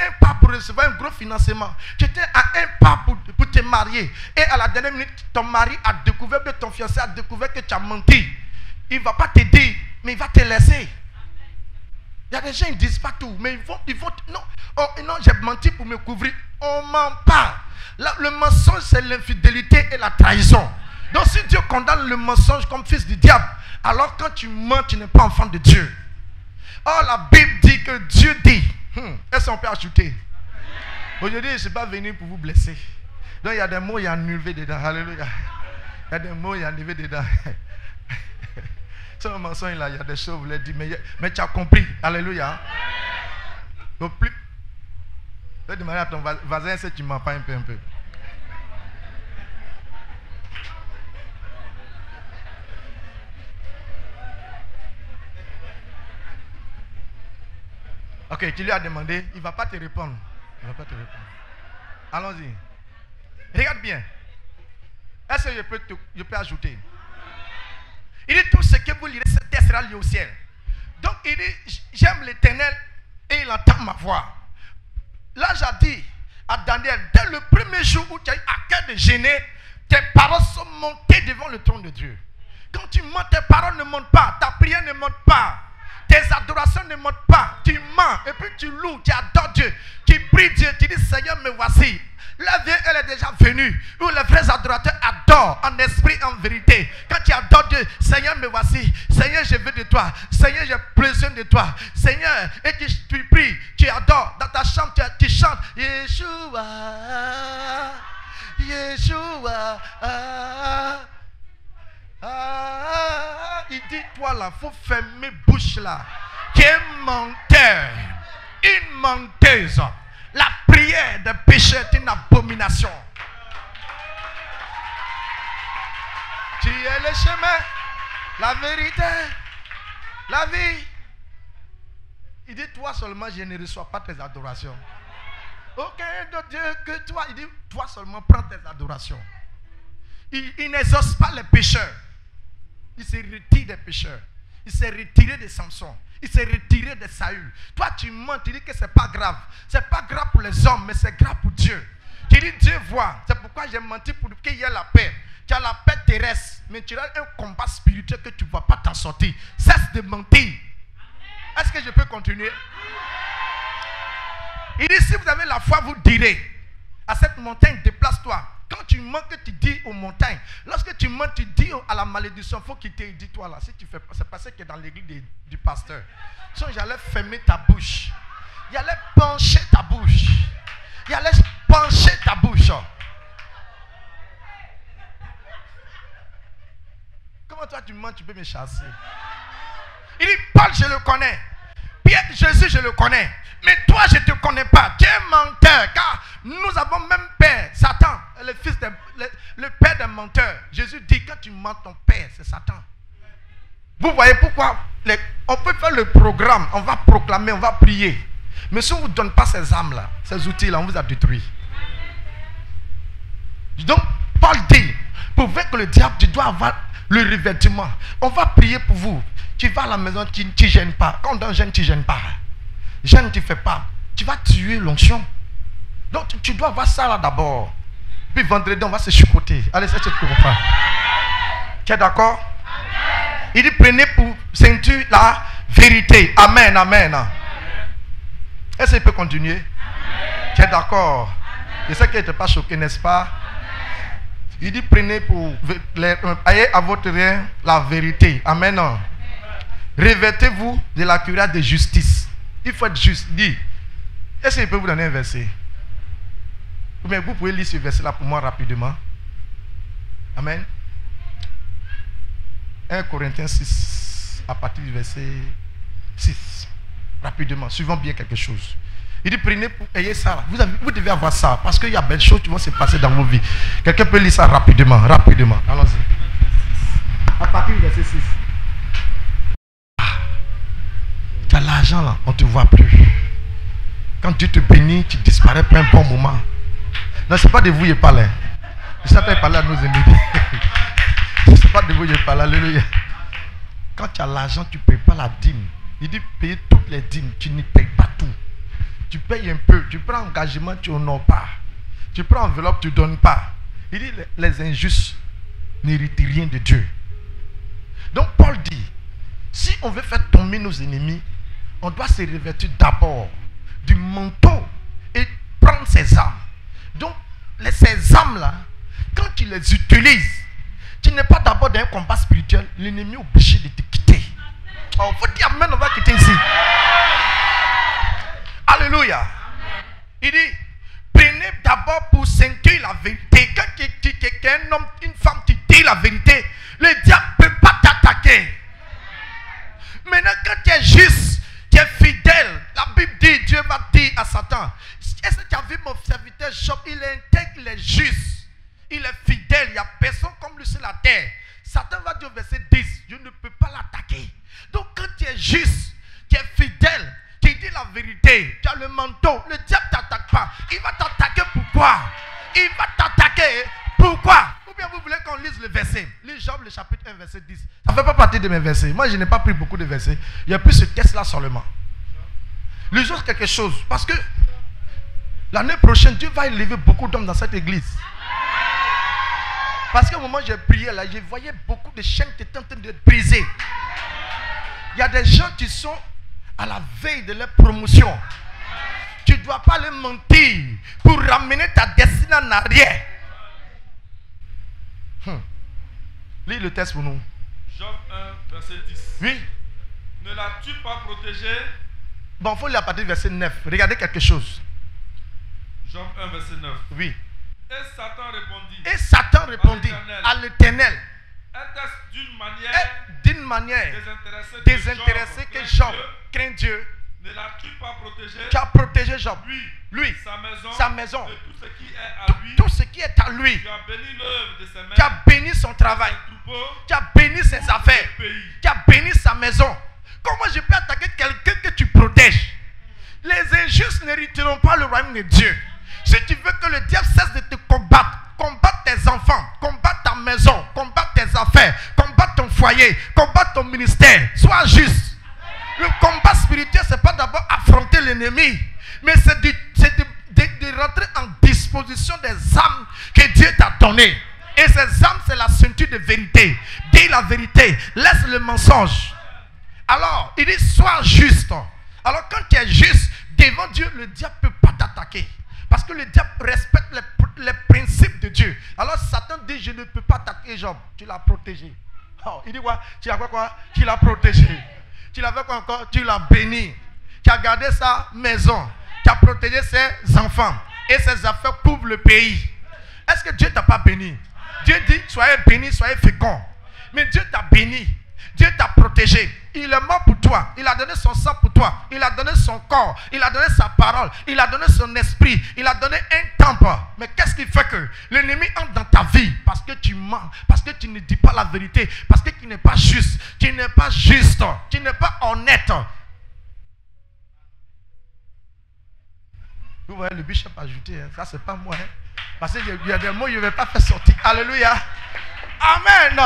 un pas pour recevoir un gros financement. Tu étais à un pas pour te marier. Et à la dernière minute, ton mari a découvert, ton fiancé a découvert que tu as menti. Il ne va pas te dire, mais il va te laisser. Il y a des gens qui ne disent pas tout, mais ils vont non, oh, non, j'ai menti pour me couvrir. On ne ment pas. Le mensonge, c'est l'infidélité et la trahison. Donc si Dieu condamne le mensonge comme fils du diable, alors quand tu mens, tu n'es pas enfant de Dieu. Or la Bible dit que Dieu dit, est-ce qu'on peut ajouter? Aujourd'hui, je ne suis pas venu pour vous blesser. Donc il y a des mots, il y a enlevé dedans. Alléluia. Il y a des mots, il y a enlevé dedans. C'est un mensonge là, il y a des choses, vous l'avez dit, mais tu as compris. Alléluia. Donc plus. Tu vas demander à ton voisin si tu ne mens pas un peu. Ok, tu lui as demandé, il ne va pas te répondre. Il ne va pas te répondre. Allons-y. Regarde bien. Est-ce que je peux ajouter? Il dit tout ce que vous lirez, cette terre sera liée au ciel. Donc il dit, j'aime l'Éternel et il entend ma voix. Là j'ai dit à Daniel, dès le premier jour où tu as eu à cœur de gêner, tes paroles sont montées devant le trône de Dieu. Quand tu mens, tes paroles ne montent pas, ta prière ne monte pas. Tes adorations ne montent pas. Tu mens et puis tu loues, tu adores Dieu. Tu pries Dieu, tu dis Seigneur me voici. La vie elle est déjà venue. Où les vrais adorateurs adorent adores en esprit et en vérité, quand tu adores Dieu, Seigneur, me voici, Seigneur, je veux de toi, Seigneur, j'ai besoin de toi, Seigneur, et tu pries, tu adores, dans ta chambre, tu chantes, Yeshua, Yeshua, il dit, toi là, il faut fermer bouche là, qui est menteur, une menteuse. La prière des pécheurs est une abomination. Tu es le chemin, la vérité, la vie. Il dit, toi seulement, je ne reçois pas tes adorations. Aucun de Dieu que toi. Il dit, toi seulement, prends tes adorations. Il n'exauce pas les pécheurs. Il se retire des pécheurs. Il s'est retiré de Samson. Il s'est retiré de Saül. Toi, tu mens, tu dis que ce n'est pas grave. Ce n'est pas grave pour les hommes, mais c'est grave pour Dieu. Tu dis, Dieu voit. C'est pourquoi j'ai menti pour qu'il y ait la paix. Tu as la paix terrestre, mais tu as un combat spirituel que tu ne vas pas t'en sortir. Cesse de mentir. Est-ce que je peux continuer? Il dit, si vous avez la foi, vous direz à cette montagne, déplace-toi. Quand tu mens, que tu dis aux montagnes. Lorsque tu mens, tu dis à la malédiction, il faut quitter. Dis-toi là, si tu fais pas, c'est parce que dans l'église du pasteur. Sinon, j'allais fermer ta bouche. Il allait pencher ta bouche. Il allait pencher ta bouche. Comment toi tu mens, tu peux me chasser? Il dit, Paul, je le connais. Pierre, Jésus, je le connais. Mais toi, je ne te connais pas. Tu es menteur. Car nous avons même père, Satan, le père des menteurs. Jésus dit, quand tu mens, ton père, c'est Satan. Vous voyez pourquoi on peut faire le programme, on va proclamer, on va prier. Mais si on ne vous donne pas ces âmes-là, ces outils-là, on vous a détruit. Donc, Paul dit, pour vaincre le diable, tu dois avoir le revêtement. On va prier pour vous. Tu vas à la maison, tu ne gênes pas. Quand on gêne, tu ne gênes pas. Gêne, tu ne fais pas. Tu vas tuer l'onction. Donc, tu dois avoir ça là d'abord. Puis vendredi, on va se chicoter. Allez, c'est ce que tu comprends. Tu es d'accord? Il dit, prenez pour ceinture la vérité. Amen, amen. Est-ce qu'il peut continuer? Amen. Tu es d'accord? Je sais qu'il n'était pas choqué, n'est-ce pas? Il dit, prenez pour ayez à votre rien la vérité. Amen. Revêtez-vous de la cuirasse de justice. Il faut être juste. Dit, est-ce qu'il peut vous donner un verset? Ou bien vous pouvez lire ce verset-là pour moi rapidement. Amen. 1 Corinthiens 6, à partir du verset 6. Rapidement, suivons bien quelque chose. Il dit, prenez pour ayez ça. Vous devez avoir ça. Parce qu'il y a belles choses qui vont se passer dans vos vies. Quelqu'un peut lire ça rapidement. Rapidement. Allons-y. À partir du verset 6. Tu as l'argent là, on ne te voit plus. Quand Dieu te bénit, tu disparais pour un bon moment. Non, ce n'est pas de vous, il parle. Je sais pas parler à nos ennemis. Ce n'est pas de vous, il parle. Alléluia. Quand tu as l'argent, tu ne payes pas la dîme. Il dit payer toutes les dîmes. Tu ne payes pas tout. Tu payes un peu. Tu prends engagement, tu n'honores pas. Tu prends enveloppe, tu ne donnes pas. Il dit les injustes n'héritent rien de Dieu. Donc Paul dit, si on veut faire tomber nos ennemis, on doit se revêtir d'abord du manteau et prendre ses armes. Donc ces armes-là, quand tu les utilises, tu n'es pas d'abord dans un combat spirituel, l'ennemi est obligé de te quitter. Oh, faut dire amen, on va quitter ici. Alléluia. Il dit, prenez d'abord pour ceinture la vérité. Quand un homme, une femme qui dit la vérité, le diable ne peut pas t'attaquer. Maintenant, quand tu es juste, tu es fidèle, la Bible dit, Dieu va dire à Satan, est-ce que tu as vu mon serviteur Job? Il est intègre, il est juste, il est fidèle, il n'y a personne comme lui sur la terre. Satan va dire au verset 10, je ne peux pas l'attaquer. Donc quand tu es juste, tu es fidèle, tu dis la vérité, tu as le manteau, le diable ne t'attaque pas. Il va t'attaquer pourquoi? Il va t'attaquer pourquoi? Ou bien vous voulez qu'on lise le verset? Lis Job le chapitre 1 verset 10. Ça ne fait pas partie de mes versets. Moi je n'ai pas pris beaucoup de versets. Il y a plus ce texte là seulement. Lisons quelque chose. Parce que l'année prochaine Dieu va élever beaucoup d'hommes dans cette église. Parce qu'au moment où j'ai prié là, je voyais beaucoup de chaînes qui étaient en train de briser. Il y a des gens qui sont à la veille de leur promotion. Tu ne dois pas leur mentir pour ramener ta destinée en arrière. Lis le texte pour nous. Job 1, verset 10. Oui. Ne l'as-tu pas protégé? Bon, il faut lire à partir du verset 9. Regardez quelque chose. Job 1, verset 9. Oui. Et Satan répondit à l'Éternel. Est-ce d'une manière désintéressée que Job craint Dieu? Ne l'as-tu pas protégé? Tu as protégé Job. Lui, sa maison, tout ce qui est à lui. Tu as béni l'œuvre de ses mains. Tu as béni son travail. Tu as béni ses affaires. Tu as béni sa maison. Comment je peux attaquer quelqu'un que tu protèges? Les injustes n'hériteront pas le royaume de Dieu. Si tu veux que le diable cesse de te combattre, combattre tes enfants, combattre ta maison, combattre tes affaires, combattre ton foyer, combattre ton ministère, sois juste. Le combat spirituel, ce n'est pas d'abord affronter l'ennemi, mais c'est de rentrer en disposition des âmes que Dieu t'a données. Et ces âmes, c'est la ceinture de vérité. Dis la vérité, laisse le mensonge. Alors, il dit, sois juste. Alors, quand tu es juste, devant Dieu, le diable ne peut pas t'attaquer. Parce que le diable respecte les principes de Dieu. Alors, Satan dit, je ne peux pas t'attaquer Job. Tu l'as protégé. Oh, il dit quoi? Tu as quoi? Tu l'as protégé. Tu l'as fait quoi encore? Tu l'as béni. Tu as gardé sa maison. Tu as protégé ses enfants. Et ses affaires couvrent le pays. Est-ce que Dieu ne t'a pas béni? Dieu dit, soyez bénis, soyez féconds. Mais Dieu t'a béni. Dieu t'a protégé. Il est mort pour toi. Il a donné son sang pour toi. Il a donné son corps. Il a donné sa parole. Il a donné son esprit. Il a donné un temple. Mais qu'est-ce qui fait que l'ennemi entre dans ta vie? Parce que tu mens. Parce que tu ne dis pas la vérité. Parce que tu n'es pas juste. Tu n'es pas juste. Tu n'es pas honnête. Vous voyez, le bishop a ajouté. Ça, c'est pas moi. Parce qu'il y a des mots que je ne vais pas faire sortir. Alléluia. Amen.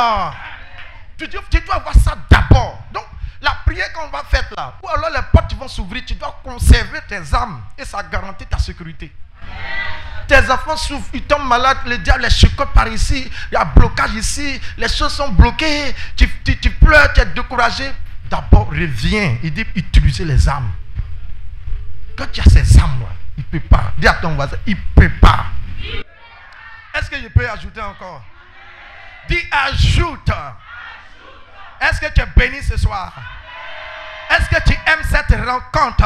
Tu dois voir ça d'abord. Donc, la prière qu'on va faire là, ou alors les portes vont s'ouvrir, tu dois conserver tes âmes et ça garantit ta sécurité. Tes enfants souffrent, ils tombent malades, le diable les chicote par ici, il y a blocage ici, les choses sont bloquées, tu pleures, tu es découragé. D'abord, reviens. Il dit utiliser les âmes. Quand tu as ces âmes là, il ne peut pas. Dis à ton voisin, il ne peut pas. Est-ce que je peux ajouter encore? Dis ajoute. Est-ce que tu es béni ce soir? Est-ce que tu aimes cette rencontre?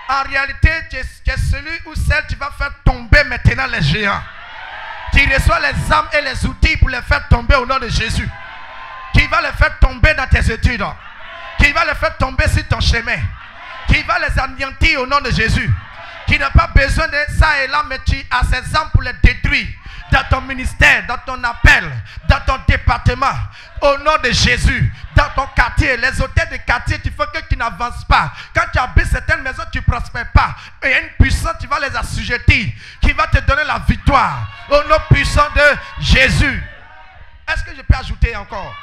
En réalité, tu es celui ou celle qui va faire tomber maintenant les géants. Tu reçois les âmes et les outils pour les faire tomber au nom de Jésus. Qui va les faire tomber dans tes études. Qui va les faire tomber sur ton chemin. Qui va les anéantir au nom de Jésus. Qui n'a pas besoin de ça et là, mais tu as ces âmes pour les détruire. Dans ton ministère, dans ton appel, dans ton département, au nom de Jésus, dans ton quartier, les hôtels de quartier, il faut que tu n'avances pas. Quand tu habites certaines maisons, tu ne prospères pas. Et il y a une puissance qui va les assujettir, qui va te donner la victoire, au nom puissant de Jésus. Est-ce que je peux ajouter encore?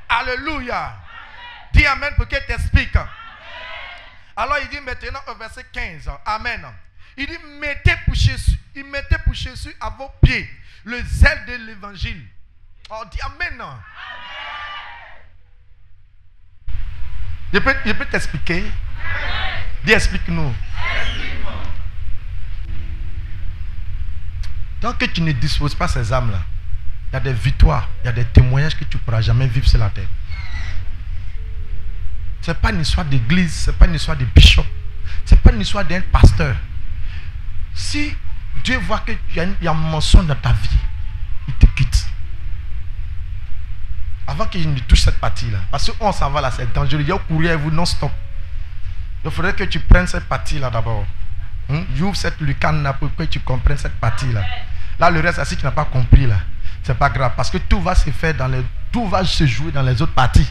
Alléluia. Dis amen pour qu'il t'explique. Alors il dit maintenant au verset 15, amen. Il dit, mettez pour Jésus à vos pieds le zèle de l'évangile. Oh, dis amen. Je peux t'expliquer? Dis, explique-nous. Tant que tu ne disposes pas ces âmes-là, il y a des victoires, il y a des témoignages que tu ne pourras jamais vivre sur la terre. Ce n'est pas une histoire d'église, ce n'est pas une histoire de bishop, ce n'est pas une histoire d'un pasteur. Si Dieu voit qu'il y a un mensonge dans ta vie, il te quitte. Avant qu'il ne touche cette partie-là. Parce qu'on s'en va là, c'est dangereux. Il y a courir à vous non-stop. Il faudrait que tu prennes cette partie-là d'abord. J'ouvre cette lucarne là pour que tu comprennes cette partie-là. Là, le reste, si tu n'as pas compris, là, c'est pas grave. Parce que tout va se faire tout va se jouer dans les autres parties.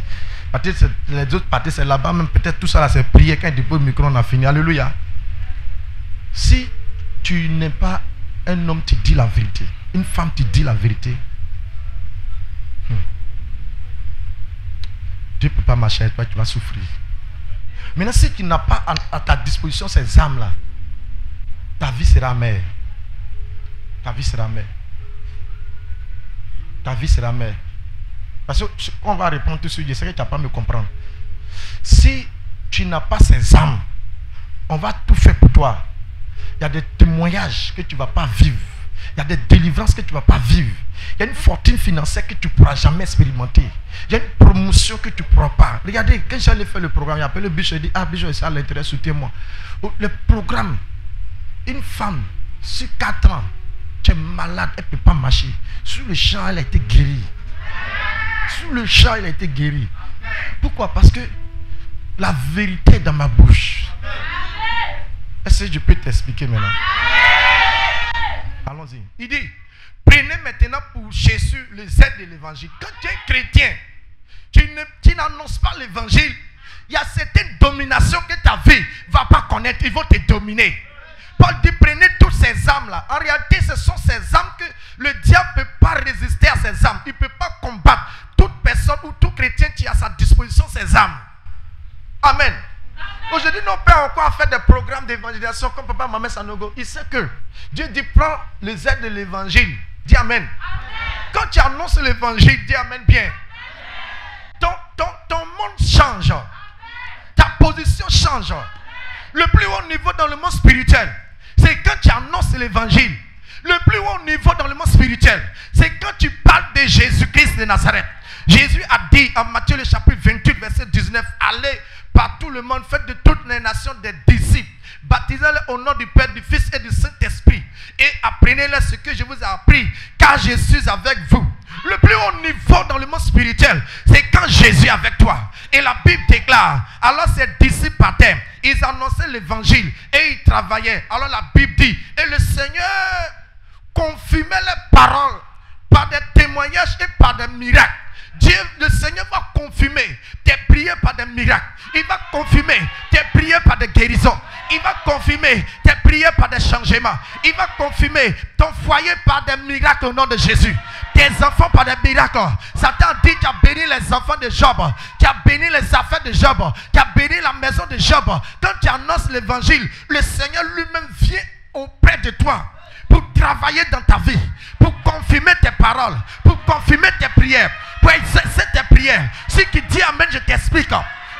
Les autres parties, c'est là-bas, même peut-être tout ça là, c'est prier. Quand il dépose le micro, on a fini. Alléluia. Si tu n'es pas un homme, tu dis la vérité. Une femme, tu dis la vérité. Dieu ne peut pas marcher avec toi, tu vas souffrir. Maintenant, si tu n'as pas à ta disposition ces âmes-là, ta vie sera amère. Ta vie sera amère. Ta vie sera amère. Parce que on va répondre tout de suite, je sais que tu n'as pas à me comprendre. Si tu n'as pas ces âmes, on va tout faire pour toi. Il y a des témoignages que tu ne vas pas vivre. Il y a des délivrances que tu ne vas pas vivre. Il y a une fortune financière que tu ne pourras jamais expérimenter. Il y a une promotion que tu ne pourras pas. Regardez, quand j'allais faire le programme, j'ai appelé le bichot, il dit, ah bichot, c'est à l'intérieur, soutiens-moi. Le programme, une femme, sur 4 ans, tu es malade, elle ne peut pas marcher. Sur le champ, elle a été guérie. Sur le champ, elle a été guérie. Pourquoi? Parce que la vérité est dans ma bouche. Est-ce que je peux t'expliquer maintenant? Allons-y. Il dit, prenez maintenant pour Jésus les aides de l'évangile. Quand tu es chrétien, tu n'annonces pas l'évangile. Il y a certaines dominations que ta vie ne va pas connaître. Ils vont te dominer. Paul dit, prenez toutes ces âmes-là. En réalité, ce sont ces âmes que le diable ne peut pas résister à ces âmes. Il ne peut pas combattre. Toute personne ou tout chrétien qui a à sa disposition ces âmes. Amen. Aujourd'hui, nos pères ont encore à faire des programmes d'évangélisation comme Papa Maman Sanogo. Il sait que Dieu dit, prends les aides de l'évangile. Dis amen. Quand tu annonces l'évangile, dis amen bien. Ton monde change. Ta position change. Le plus haut niveau dans le monde spirituel, c'est quand tu annonces l'évangile. Le plus haut niveau dans le monde spirituel, c'est quand tu parles de Jésus-Christ de Nazareth. Jésus a dit en Matthieu le chapitre 28, verset 19, allez par tout le monde, faites de toutes les nations des disciples, baptisez-les au nom du Père, du Fils et du Saint-Esprit, et apprenez-les ce que je vous ai appris, car je suis avec vous. Le plus haut niveau dans le monde spirituel, c'est quand Jésus est avec toi. Et la Bible déclare, alors ses disciples partaient, ils annonçaient l'évangile et ils travaillaient. Alors la Bible dit, et le Seigneur confirmait les paroles par des témoignages et par des miracles. Dieu, le Seigneur va confirmer tes prières par des miracles. Il va confirmer tes prières par des guérisons. Il va confirmer tes prières par des changements. Il va confirmer ton foyer par des miracles au nom de Jésus. Tes enfants par des miracles. Satan dit, tu as béni les enfants de Job. Tu as béni les affaires de Job. Tu as béni la maison de Job. Quand tu annonces l'évangile, le Seigneur lui-même vient auprès de toi pour travailler dans ta vie, pour confirmer tes paroles, pour confirmer tes prières, pour exercer tes prières. Si tu dis amen, je t'explique.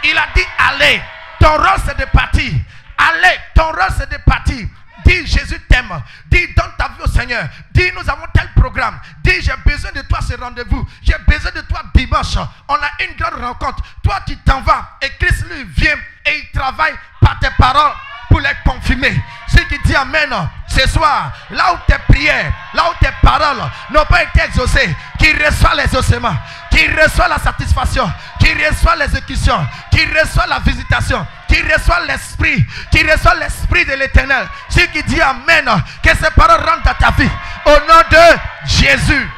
Il a dit, allez, ton rôle c'est de partir. Allez, ton rôle c'est de partir. Dis, Jésus t'aime. Dis, donne ta vie au Seigneur. Dis, nous avons tel programme. Dis, j'ai besoin de toi ce rendez-vous. J'ai besoin de toi dimanche. On a une grande rencontre. Toi, tu t'en vas. Et Christ, lui, vient et il travaille par tes paroles pour les confirmer. Ceux qui disent amen ce soir, là où tes prières, là où tes paroles n'ont pas été exaucées, qui reçoit l'exaucement, qui reçoit la satisfaction, qui reçoit l'exécution, qui reçoit la visitation, qui reçoit l'esprit, de l'Éternel. Ceux qui disent amen, que ces paroles rentrent dans ta vie au nom de Jésus.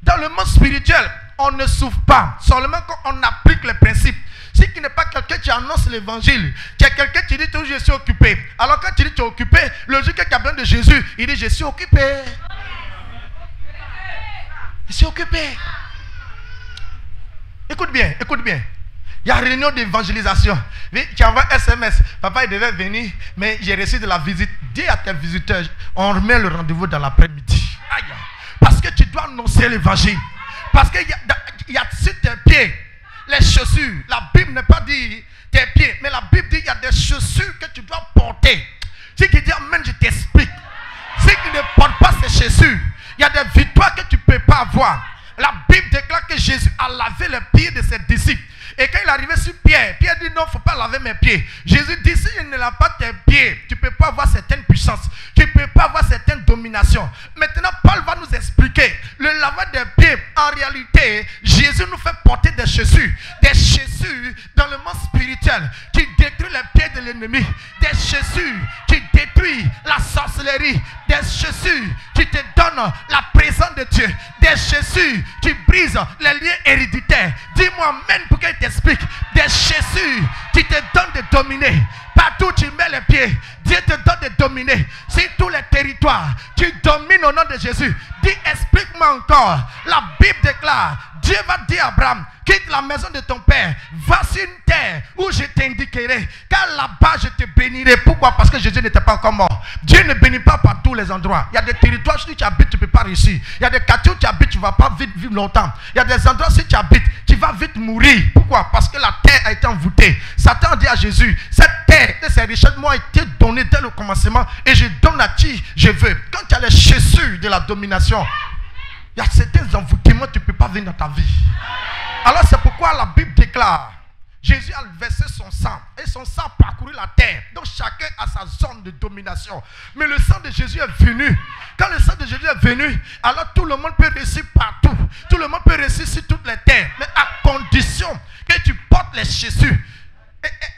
Dans le monde spirituel, on ne souffre pas seulement quand on applique les principes. Si tu n'es pas quelqu'un qui annonce l'évangile, tu es quelqu'un qui dit toujours je suis occupé. Alors quand tu dis tu es occupé, le jour que tu as besoin de Jésus, il dit je suis occupé. Je suis occupé. Écoute bien, écoute bien. Il y a une réunion d'évangélisation. Tu envoies SMS. Papa, il devait venir, mais j'ai reçu de la visite. Dis à tes visiteurs, on remet le rendez-vous dans l'après-midi. Parce que tu dois annoncer l'évangile. Parce qu'il y a sur tes pieds les chaussures. La Bible n'est pas dit tes pieds, mais la Bible dit qu'il y a des chaussures que tu dois porter. Si tu dis amen, je t'explique. Si tu ne portes pas ces chaussures, il y a des victoires que tu ne peux pas avoir. La Bible déclare que Jésus a lavé les pieds de ses disciples. Et quand il est arrivé sur Pierre, Pierre dit non, il ne faut pas laver mes pieds. Jésus dit si il ne lave pas tes pieds, tu ne peux pas avoir certaines puissances. Tu ne peux pas avoir certaines dominations. Maintenant, Paul va nous expliquer. Le lavage des pieds, en réalité, Jésus nous fait porter des chaussures. Des chaussures dans le monde spirituel qui détruisent les pieds de l'ennemi. Des chaussures qui détruisent la sorcellerie. Des chaussures qui te donnent la présence de Dieu. Des chaussures qui brisent les liens héréditaires. Dis-moi amen pour qu'il t'explique. Des chaussures qui te donnent de dominer. Partout où tu mets les pieds, Dieu te donne de dominer. Sur tous les territoires, tu domines au nom de Jésus. Dis, explique-moi encore. La Bible déclare, Dieu va dire à Abraham, quitte la maison de ton père, va sur une terre terre où je t'indiquerai, car là-bas je te bénirai. Pourquoi? Parce que Jésus n'était pas encore mort. Dieu ne bénit pas par tous les endroits. Il y a des territoires où tu habites, tu ne peux pas réussir. Il y a des quartiers où tu habites, tu ne vas pas vite vivre longtemps. Il y a des endroits où si tu habites, tu vas vite mourir. Pourquoi? Parce que la terre a été envoûtée. Satan dit à Jésus, cette terre et ces richesses m'ont été données dès le commencement et je donne à qui je veux. Quand tu as les chaussures de la domination, il y a certains envoûtements, tu ne peux pas vivre dans ta vie. Alors c'est pourquoi la Bible déclare, Jésus a versé son sang et son sang a parcouru la terre. Donc chacun a sa zone de domination. Mais le sang de Jésus est venu. Quand le sang de Jésus est venu, alors tout le monde peut réussir partout. Tout le monde peut réussir sur toutes les terres. Mais à condition que tu portes les chaussures.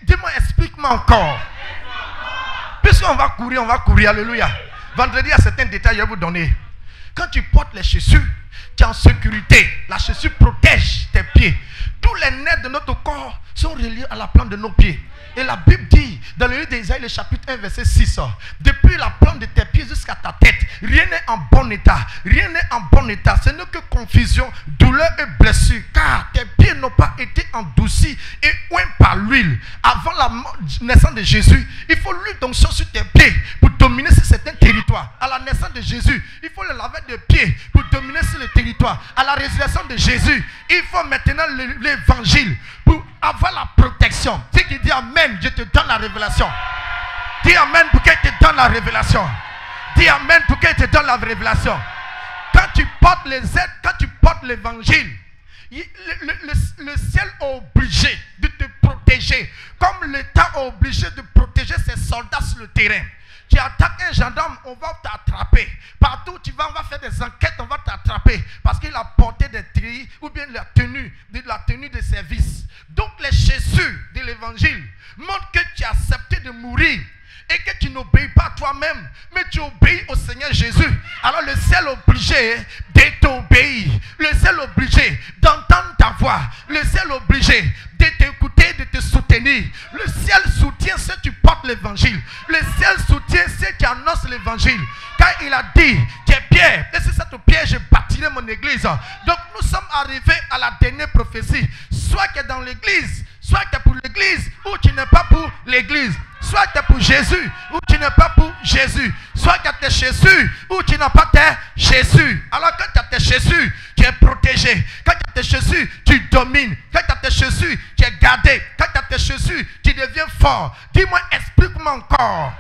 Dis-moi, explique-moi encore. Puisqu'on va courir, alléluia. Vendredi, il y a certains détails, je vais vous donner. Quand tu portes les chaussures, tu es en sécurité. La chaussure protège tes pieds. Tous les nerfs de notre corps sont reliés à la plante de nos pieds. Et la Bible dit, dans le livre d'Ésaïe, le chapitre 1, verset 6, depuis la plante de tes pieds jusqu'à ta tête, rien n'est en bon état. Rien n'est en bon état. Ce n'est que confusion, douleur et blessure. Car tes pieds n'ont pas été endoucis et oints par l'huile. Avant la naissance de Jésus, il faut l'huile d'onction sur tes pieds pour dominer sur certains territoires. À la naissance de Jésus, il faut le laver de pieds pour dominer sur le territoire. À la résurrection de Jésus, il faut maintenant l'évangile pour avoir la protection. C'est qui dit amen, je te donne la révélation. Dis amen pour qu'il te donne la révélation. Dis amen pour qu'il te donne la révélation. Quand tu portes les aides, quand tu portes l'évangile, le ciel est obligé de te protéger. Comme l'État est obligé de protéger ses soldats sur le terrain. Tu attaques un gendarme, on va t'attraper. Partout où tu vas, on va faire des enquêtes, on va t'attraper. Parce qu'il a porté des trilles ou bien la tenue de service. Donc les chaussures de l'évangile montrent que tu as accepté de mourir. Et que tu n'obéis pas toi-même, mais tu obéis au Seigneur Jésus. Alors le ciel est obligé de t'obéir. Le ciel est obligé d'entendre ta voix. Le ciel est obligé de t'écouter, de te soutenir. Le ciel soutient si tu portes l'évangile. Le ciel soutient si tu annonces l'évangile. Car il a dit, tu es pierre, et c'est cette pierre je bâtirai mon église. Donc nous sommes arrivés à la dernière prophétie. Soit que dans l'église, soit que pour l'église, ou tu n'es pas pour l'église. Soit tu es pour Jésus, ou tu n'es pas pour Jésus. Soit tu as tes chaussures, ou tu n'as pas tes chaussures. Alors quand tu as tes chaussures, tu es protégé. Quand tu as tes chaussures, tu domines. Quand tu as tes chaussures, tu es gardé. Quand tu as tes chaussures, tu deviens fort. Dis-moi, explique-moi encore.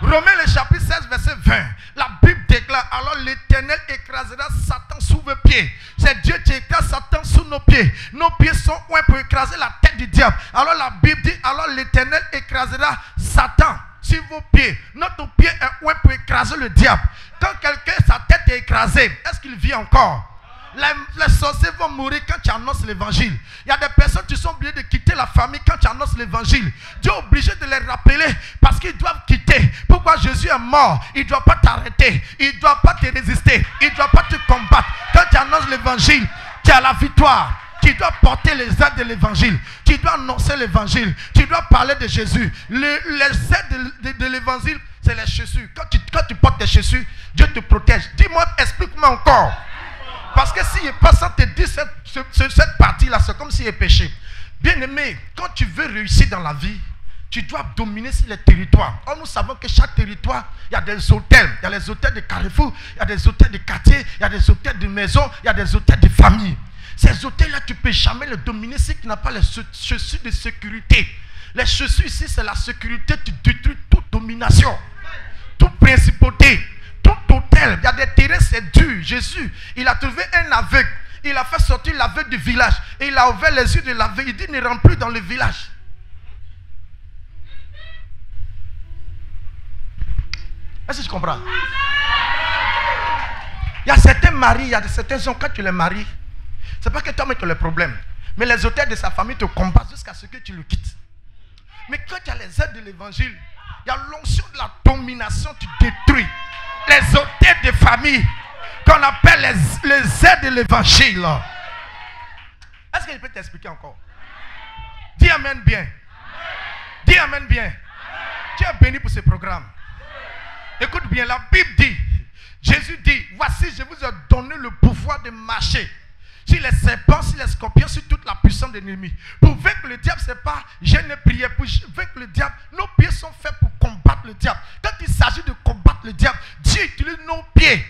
Romains le chapitre 16, verset 20. La Bible déclare, alors l'Éternel écrasera Satan sous vos pieds. C'est Dieu qui écrase Satan sous nos pieds. Nos pieds sont ouins pour écraser la tête du diable. Alors la Bible dit, alors l'Éternel écrasera Satan sur vos pieds. Notre pied est ouin pour écraser le diable. Quand quelqu'un, sa tête est écrasée, est-ce qu'il vit encore? Les sorciers vont mourir quand tu annonces l'évangile. Il y a des personnes qui sont obligées de quitter la famille quand tu annonces l'évangile. Dieu est obligé de les rappeler parce qu'ils doivent quitter. Pourquoi Jésus est mort? Il ne doit pas t'arrêter. Il ne doit pas te résister. Il ne doit pas te combattre. Quand tu annonces l'évangile, tu as la victoire. Tu dois porter les aides de l'évangile. Tu dois annoncer l'évangile. Tu dois parler de Jésus. Les aides de l'évangile, c'est les chaussures. Quand tu portes tes chaussures, Dieu te protège. Dis-moi, explique-moi encore. Parce que s'il n'est pas sans te dire cette partie-là, c'est comme s'il est péché. Bien aimé, quand tu veux réussir dans la vie, tu dois dominer sur les territoires. Or, nous savons que chaque territoire, il y a des hôtels. Il y a les hôtels de Carrefour, il y a des hôtels de quartier, il y a des hôtels de maison, il y a des hôtels de famille. Ces hôtels-là, tu ne peux jamais les dominer si tu n'as pas les chaussures de sécurité. Les chaussures ici, c'est la sécurité. Tu détruis toute domination, toute principauté. Tout hôtel, il y a des terrains, c'est dur. Jésus, il a trouvé un aveugle. Il a fait sortir l'aveugle du village. Et il a ouvert les yeux de l'aveugle. Il dit, ne rentre plus dans le village. Est-ce que tu comprends? Il y a certains maris, il y a certains hommes, quand tu les maries, c'est pas que toi-même tu as le problème. Mais les hôtels de sa famille te combattent jusqu'à ce que tu le quittes. Mais quand tu as les aides de l'évangile, il y a l'onction de la domination, tu détruis. Les hôtels de famille qu'on appelle les aides de l'évangile. Est-ce que je peux t'expliquer encore? Dis amen bien. Dis amen bien. Tu es béni pour ce programme. Écoute bien, la Bible dit, Jésus dit, voici je vous ai donné le pouvoir de marcher sur les serpents, sur les scorpions, sur toute la puissance de l'ennemi. Pour vaincre le diable, ce n'est pas jeûne et prière. Pour vaincre le diable, nos pieds sont faits pour combattre le diable. Quand il s'agit de combattre le diable, Dieu utilise nos pieds.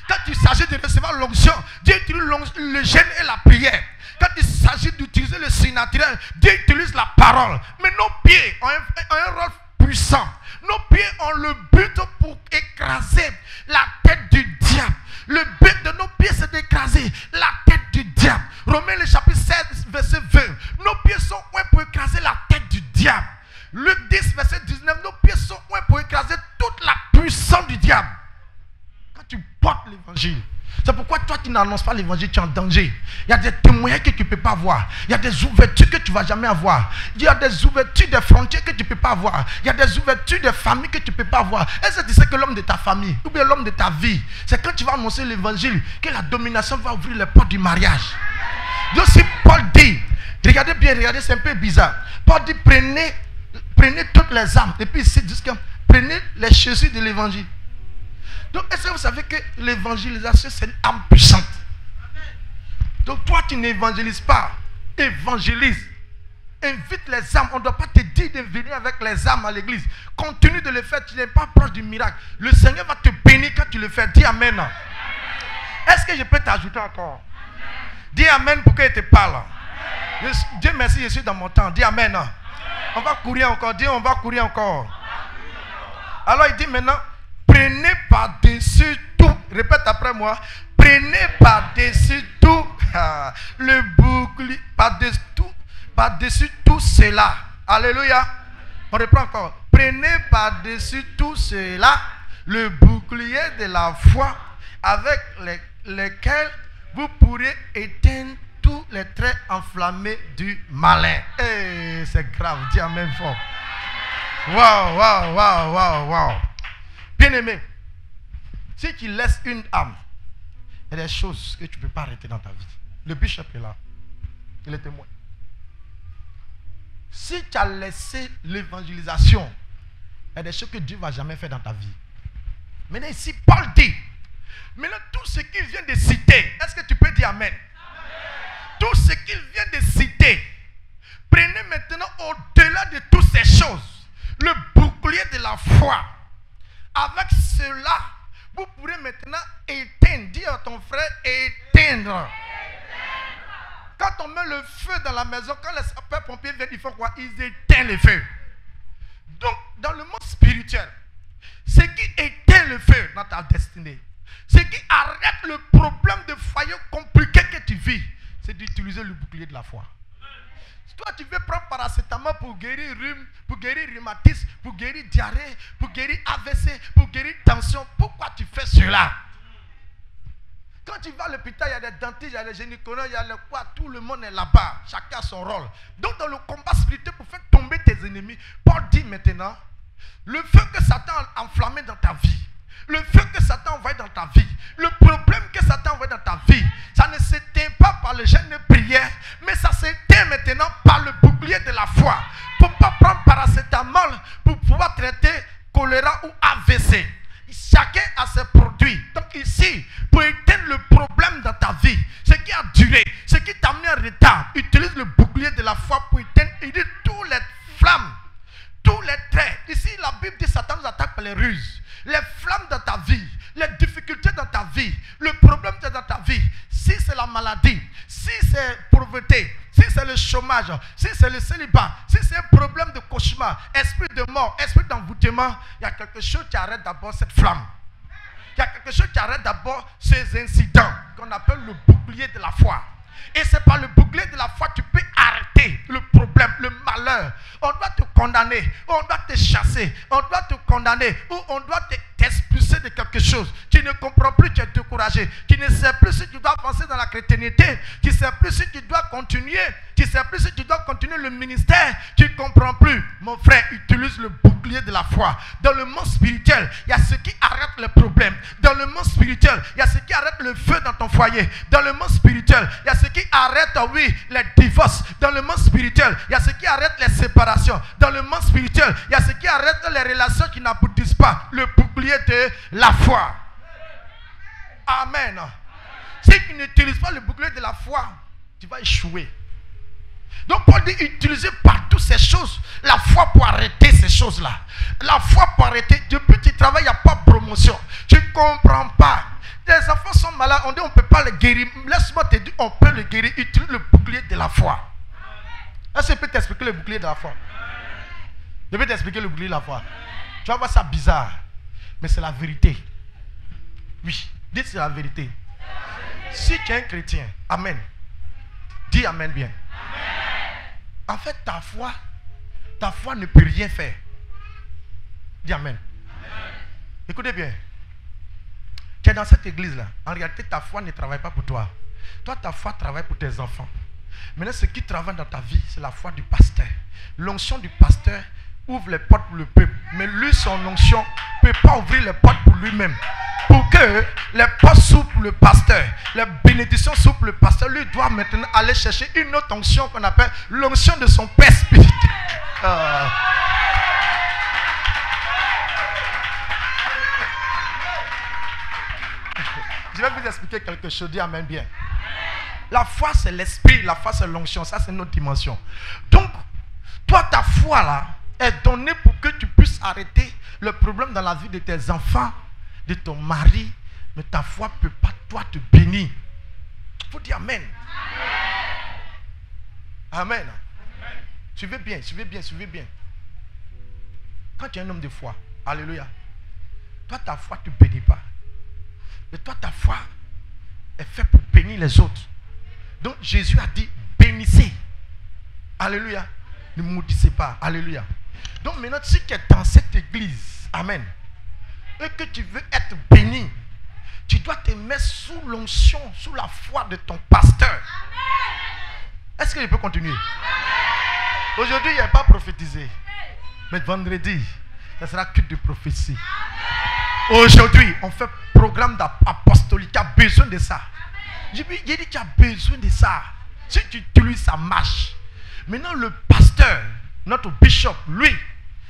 Quand il s'agit de recevoir l'onction, Dieu utilise le jeûne et la prière. Quand il s'agit d'utiliser le surnaturel, Dieu utilise la parole. Mais nos pieds ont un rôle puissant. Nos pieds ont le but pour écraser la tête du diable. Le but de nos pieds, c'est d'écraser la tête du diable. Romains le chapitre 16, verset 20. Nos pieds sont oués pour écraser la tête du diable. Luc 10, verset 19. Nos pieds sont oués pour écraser toute la puissance du diable. Quand tu portes l'évangile, c'est pourquoi toi qui n'annonces pas l'évangile, tu es en danger. Il y a des témoignages que tu ne peux pas avoir. Il y a des ouvertures que tu ne vas jamais avoir. Il y a des ouvertures des frontières que tu ne peux pas avoir. Il y a des ouvertures des familles que tu ne peux pas avoir. Est-ce que tu sais que l'homme de ta famille, ou bien l'homme de ta vie, c'est quand tu vas annoncer l'évangile que la domination va ouvrir les portes du mariage. Donc si Paul dit, regardez bien, regardez, c'est un peu bizarre. Paul dit, prenez toutes les armes. Et puis ici, dit que prenez les chaussures de l'évangile. Donc, est-ce que vous savez que l'évangélisation, c'est une arme puissante? Donc, toi qui n'évangélises pas, évangélise. Invite les âmes. On ne doit pas te dire de venir avec les âmes à l'église. Continue de le faire. Tu n'es pas proche du miracle. Le Seigneur va te bénir quand tu le fais. Dis Amen. Est-ce que je peux t'ajouter encore? Dis Amen pour que je te parle. Dieu merci, je suis dans mon temps. Dis Amen. On va courir encore. Dis on va courir encore. Alors, il dit maintenant, prenez par-dessus tout, répète après moi, prenez par-dessus tout le bouclier, par-dessus tout cela. Alléluia. On reprend encore. Prenez par-dessus tout cela le bouclier de la foi avec lequel vous pourrez éteindre tous les traits enflammés du malin. Eh, c'est grave, dis amen fort. Waouh, waouh, waouh, waouh, waouh. Bien-aimé, si tu laisses une âme, il y a des choses que tu ne peux pas arrêter dans ta vie. Le bishop est là. Il est témoin. Si tu as laissé l'évangélisation, il y a des choses que Dieu ne va jamais faire dans ta vie. Maintenant ici, Paul dit, maintenant tout ce qu'il vient de citer, est-ce que tu peux dire Amen? Tout ce qu'il vient de citer, prenez maintenant au-delà de toutes ces choses, le bouclier de la foi. Avec cela, vous pourrez maintenant éteindre. Dis à ton frère, éteindre. Quand on met le feu dans la maison, quand les sapeurs-pompiers viennent, ils font quoi? Ils éteignent le feu. Donc, dans le monde spirituel, ce qui éteint le feu dans ta destinée, ce qui arrête le problème de foyer compliqué que tu vis, c'est d'utiliser le bouclier de la foi. Toi, tu veux prendre paracétamol pour guérir rhume, pour guérir rhumatisme, pour guérir diarrhée, pour guérir AVC, pour guérir tension. Pourquoi tu fais cela? Quand tu vas à l'hôpital, il y a des dentistes, il y a des gynécologues, il y a le quoi, tout le monde est là-bas. Chacun a son rôle. Donc, dans le combat spirituel, pour faire tomber tes ennemis, Paul dit maintenant, le feu que Satan a enflammé dans ta vie, le feu que Satan envoie dans ta vie, le problème que Satan envoie dans ta vie, ça ne s'éteint pas par le jeûne de prière, mais ça s'éteint maintenant par le bouclier de la foi. Pour ne pas prendre paracétamol pour pouvoir traiter choléra ou AVC. Chacun a ses produits. Donc ici, pour éteindre le problème dans ta vie, ce qui a duré, ce qui t'a mis en retard, utilise le bouclier de la foi pour éteindre tous les flammes, tous les traits. Ici, la Bible dit que Satan nous attaque par les ruses. Les flammes dans ta vie, les difficultés dans ta vie, le problème dans ta vie, si c'est la maladie, si c'est pauvreté, si c'est le chômage, si c'est le célibat, si c'est un problème de cauchemar, esprit de mort, esprit d'envoûtement, il y a quelque chose qui arrête d'abord cette flamme. Il y a quelque chose qui arrête d'abord ces incidents qu'on appelle le bouclier de la foi. Et c'est par le bouclier de la foi que tu peux arrêter le problème, le malheur. On doit te condamner, on doit te chasser, on doit te condamner, ou on doit t'expulser de quelque chose. Tu ne comprends plus, tu es découragé. Tu ne sais plus si tu dois avancer dans la chrétienté. Tu ne sais plus si tu dois continuer. Tu ne sais plus si tu dois continuer le ministère. Tu ne comprends plus. Mon frère, utilise le bouclier de la foi. Dans le monde spirituel, il y a ce qui arrête les problèmes. Dans le monde spirituel, il y a ce qui arrête le feu dans ton foyer. Dans le monde spirituel, il y a ce qui arrête, oui, les divorces. Dans le monde spirituel, il y a ce qui arrête les séparations. Dans le monde spirituel, il y a ce qui arrête les relations qui n'aboutissent pas. Le bouclier de la foi. Amen. Si tu n'utilises pas le bouclier de la foi, tu vas échouer. Donc Paul dit utiliser partout ces choses, la foi pour arrêter ces choses-là. La foi pour arrêter. Depuis que tu travailles, il n'y a pas de promotion. Tu ne comprends pas. Les enfants sont malades, on dit on ne peut pas les guérir. Laisse-moi te dire, on peut les guérir. Utilise le bouclier de la foi. Est-ce que je peux t'expliquer le bouclier de la foi? Je peux t'expliquer le bouclier de la foi. Tu vas voir ça bizarre, mais c'est la vérité. Oui, dites c'est la vérité. Si tu es un chrétien, amen. Dis amen bien. En fait, ta foi ne peut rien faire. Dis amen. Écoutez bien. Tu es dans cette église-là. En réalité, ta foi ne travaille pas pour toi. Toi, ta foi travaille pour tes enfants. Maintenant, ce qui travaille dans ta vie, c'est la foi du pasteur. L'onction du pasteur ouvre les portes pour le peuple. Mais lui, son onction ne peut pas ouvrir les portes pour lui-même. Pour que les portes s'ouvrent pour le pasteur, les bénédictions s'ouvrent pour le pasteur, lui doit maintenant aller chercher une autre onction qu'on appelle l'onction de son Père spirituel. Je vais vous expliquer quelque chose, dis amen bien. La foi c'est l'esprit, la foi c'est l'onction, ça c'est notre dimension. Donc, toi ta foi là est donnée pour que tu puisses arrêter le problème dans la vie de tes enfants, de ton mari, mais ta foi ne peut pas toi te bénir. Il faut dire amen. Amen. Suivez bien, suivez bien, suivez bien. Quand tu es un homme de foi, alléluia, toi ta foi ne te bénit pas. Mais toi ta foi est faite pour bénir les autres. Donc Jésus a dit bénissez. Alléluia. Ne maudissez pas. Alléluia. Donc maintenant si tu es dans cette église, amen, et que tu veux être béni, tu dois te mettre sous l'onction, sous la foi de ton pasteur. Est-ce que je peux continuer? Aujourd'hui, il n'y a pas prophétisé. Mais vendredi, ce sera culte de prophétie. Aujourd'hui, on fait programme apostolique. Tu as besoin de ça. J'ai dit tu as besoin de ça. Si tu utilises, ça marche. Maintenant, le pasteur, notre bishop, lui,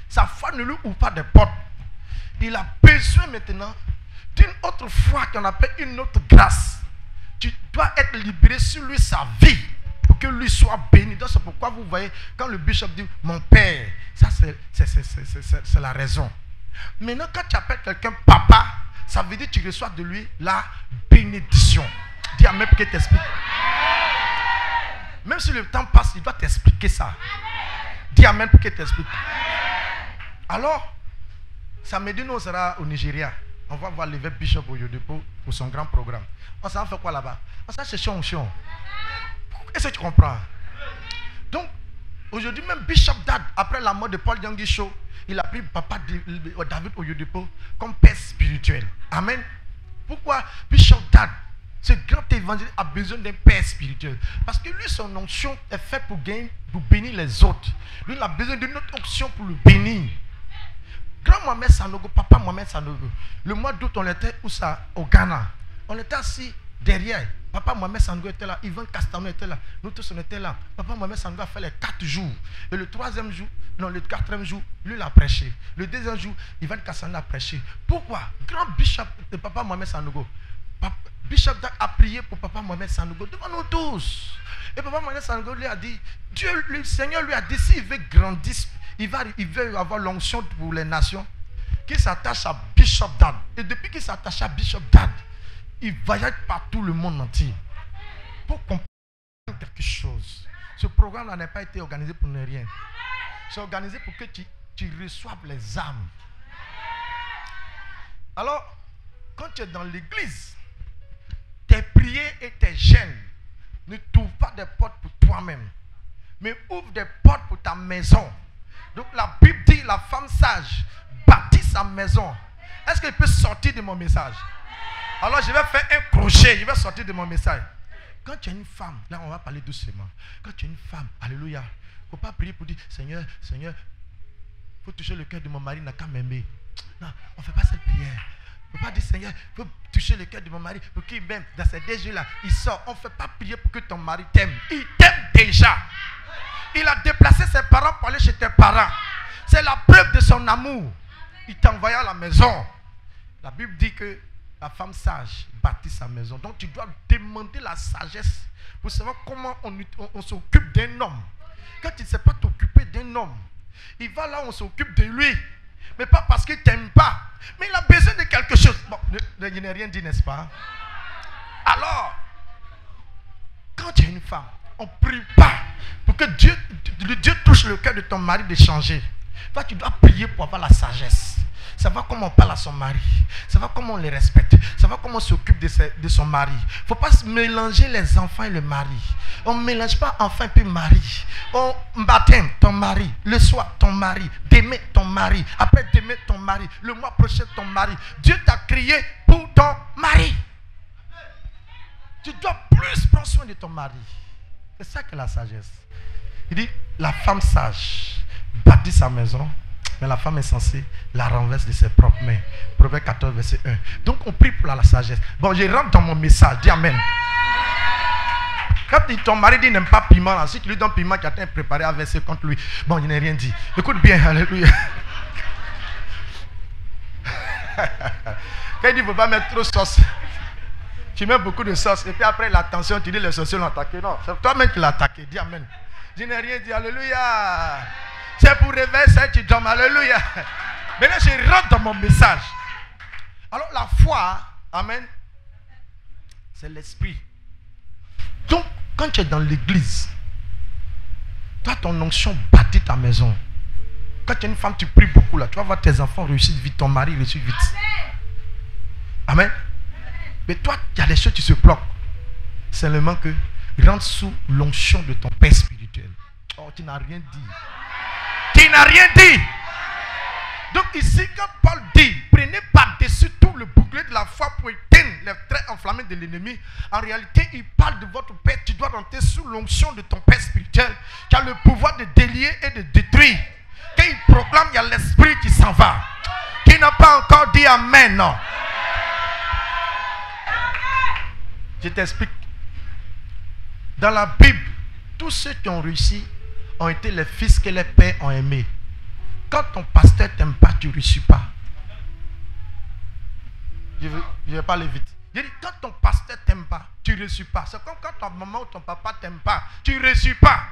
sa foi ne lui ouvre pas de portes. Il a besoin maintenant d'une autre foi qu'on appelle une autre grâce. Tu dois être libéré sur lui sa vie pour que lui soit béni. Donc c'est pourquoi vous voyez quand le bishop dit mon père, ça c'est la raison. Maintenant quand tu appelles quelqu'un papa, ça veut dire que tu reçois de lui la bénédiction. Dis amen pour qu'il t'explique. Même si le temps passe, il doit t'expliquer ça. Dis amen pour qu'il t'explique. Alors samedi, nous on sera au Nigeria. On va voir l'évêque Bishop Oyedepo pour son grand programme. On s'en fait quoi là-bas? On s'en cherche onction. Est-ce que tu comprends? Donc, aujourd'hui même Bishop Dad, après la mort de Paul Yangicho, il a pris papa David Oyedepo comme père spirituel. Amen. Pourquoi Bishop Dad, ce grand évangéliste, a besoin d'un père spirituel? Parce que lui, son onction est faite pour bénir les autres. Lui, il a besoin d'une autre onction pour le bénir. Grand Mohamed Sanogo, papa Mohamed Sanogo, le mois d'août, on était où ça? Au Ghana. On était assis derrière. Papa Mohamed Sanogo était là, Yvan Castano était là, nous tous on était là. Papa Mohamed Sanogo a fait les 4 jours. Et le 3e jour, non, le 4e jour, lui il a prêché. Le 2e jour, Yvan Castano a prêché. Pourquoi? Grand bishop de papa Mohamed Sanogo. Bishop a prié pour papa Mohamed Sanogo devant nous tous. Et papa Mohamed Sanogo lui a dit, Dieu, le Seigneur lui a dit, s'il veut grandir, il veut avoir l'onction pour les nations, qu'il s'attache à Bishop Dad. Et depuis qu'il s'attache à Bishop Dad, il voyage partout le monde entier. Pour comprendre quelque chose, ce programme-là n'a pas été organisé pour ne rien. C'est organisé pour que tu reçoives les âmes. Alors, quand tu es dans l'église, tes prières et tes gênes ne t'ouvrent pas des portes pour toi-même, mais ouvrent des portes pour ta maison. Donc la Bible dit, la femme sage bâtit sa maison. Est-ce qu'elle peut sortir de mon message? Alors je vais faire un crochet, je vais sortir de mon message. Quand tu es une femme, là on va parler doucement. Quand tu es une femme, alléluia, il ne faut pas prier pour dire, Seigneur, Seigneur, il faut toucher le cœur de mon mari, n'a qu'à m'aimer. Non, on ne fait pas cette prière. Il ne faut pas dire, Seigneur, il faut toucher le cœur de mon mari pour qu'il m'aime. Dans ces 2 jours-là, il sort. On ne fait pas prier pour que ton mari t'aime. Il t'aime déjà. Il a déplacé ses parents pour aller chez tes parents. C'est la preuve de son amour. Il t'a envoyé à la maison. La Bible dit que La femme sage bâtit sa maison. Donc tu dois demander la sagesse pour savoir comment on s'occupe d'un homme. Quand tu ne sais pas t'occuper d'un homme, il va là, on s'occupe de lui. Mais pas parce qu'il ne t'aime pas. Mais il a besoin de quelque chose. Bon, je n'ai rien dit, n'est-ce pas? Alors, quand tu es une femme, on ne prie pas pour que Dieu touche le cœur de ton mari de changer. Toi, tu dois prier pour avoir la sagesse. Savoir comment on parle à son mari. Savoir comment on les respecte. Savoir comment on s'occupe de son mari. Il ne faut pas se mélanger les enfants et le mari. On ne mélange pas enfant et mari. On matin, ton mari. Le soir, ton mari. D'aimer ton mari. Après d'aimer ton mari. Le mois prochain, ton mari. Dieu t'a créé pour ton mari. Tu dois plus prendre soin de ton mari. C'est ça que la sagesse. Il dit, la femme sage bâtit sa maison, mais la femme est censée la renverser de ses propres mains. Proverbe 14, verset 1. Donc on prie pour la sagesse. Bon, je rentre dans mon message. Dis amen. Quand ton mari dit n'aime pas piment, là, si tu lui donnes piment, tu as préparé à verser contre lui. Bon, je n'ai rien dit. Écoute bien, alléluia. Quand il dit il ne faut pas mettre trop de sauce, tu mets beaucoup de sauce et puis après l'attention, tu dis les sorciers l'ont attaqué. Non, c'est toi-même qui l'as attaqué. Dis amen. Je n'ai rien dit. Alléluia. C'est pour réveiller ça, tu dormes. Alléluia. Maintenant, je rentre dans mon message. Alors, la foi, amen, c'est l'esprit. Donc, quand tu es dans l'église, toi, ton onction bâtit ta maison. Quand tu es une femme, tu pries beaucoup là. Tu vas voir tes enfants réussir vite, ton mari réussir vite. Amen. Mais toi, il y a des choses qui se bloquent. Seulement que rentre sous l'onction de ton Père spirituel. Oh, tu n'as rien dit. Tu n'as rien dit. Donc ici, quand Paul dit, prenez par-dessus tout le bouclier de la foi pour éteindre les traits enflammés de l'ennemi. En réalité, il parle de votre Père. Tu dois rentrer sous l'onction de ton Père spirituel, qui a le pouvoir de délier et de détruire. Quand il proclame, il y a l'esprit qui s'en va. Qui n'a pas encore dit Amen, non. Je t'explique. Dans la Bible, tous ceux qui ont réussi ont été les fils que les pères ont aimés. Quand ton pasteur ne t'aime pas, tu ne réussis pas. Je vais parler vite. Je dis, quand ton pasteur ne t'aime pas, tu ne réussis pas. C'est comme quand ton maman ou ton papa ne t'aime pas, tu ne réussis pas.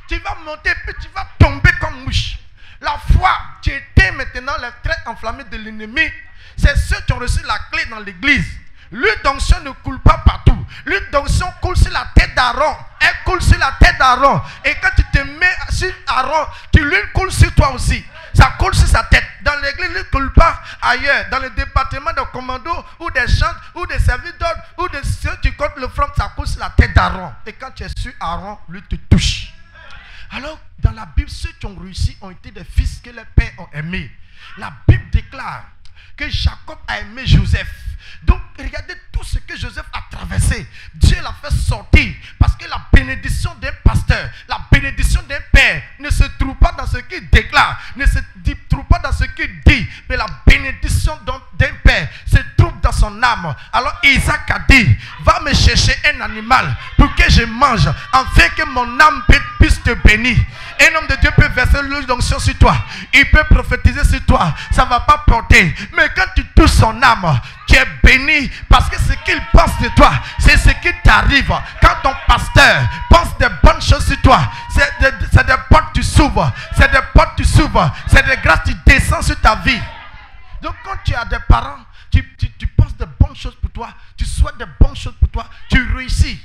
Tu vas monter puis tu vas tomber comme mouche. La foi, tu étais maintenant les traits enflammés de l'ennemi. C'est ceux qui ont reçu la clé dans l'église. L'huile d'onction ne coule pas partout. L'huile d'onction coule sur la tête d'Aaron. Elle coule sur la tête d'Aaron. Et quand tu te mets sur Aaron, l'huile coule sur toi aussi. Ça coule sur sa tête. Dans l'église, l'huile ne coule pas ailleurs. Dans le département de commando, ou des chants, ou des services d'ordre, ou de ceux qui comptent le front, ça coule sur la tête d'Aaron. Et quand tu es sur Aaron, l'huile te touche. Alors, dans la Bible, ceux qui ont réussi ont été des fils que les pères ont aimés. La Bible déclare que Jacob a aimé Joseph. Donc, regardez tout ce que Joseph a traversé. Dieu l'a fait sortir. Parce que la bénédiction d'un pasteur, la bénédiction d'un père ne se trouve pas dans ce qu'il déclare, ne se trouve pas dans ce qu'il dit, mais la bénédiction d'un père se trouve dans son âme. Alors Isaac a dit, va me chercher un animal pour que je mange, afin que mon âme puisse te bénir. Un homme de Dieu peut verser l'huile d'onction sur toi. Il peut prophétiser sur toi. Ça ne va pas porter. Mais quand tu touches son âme, tu es béni parce que ce qu'il pense de toi, c'est ce qui t'arrive. Quand ton pasteur pense des bonnes choses sur toi, c'est des portes qui s'ouvrent. C'est des portes qui s'ouvrent. C'est des grâces qui descendent sur ta vie. Donc quand tu as des parents, tu penses des bonnes choses pour toi, tu souhaites des bonnes choses pour toi, tu réussis.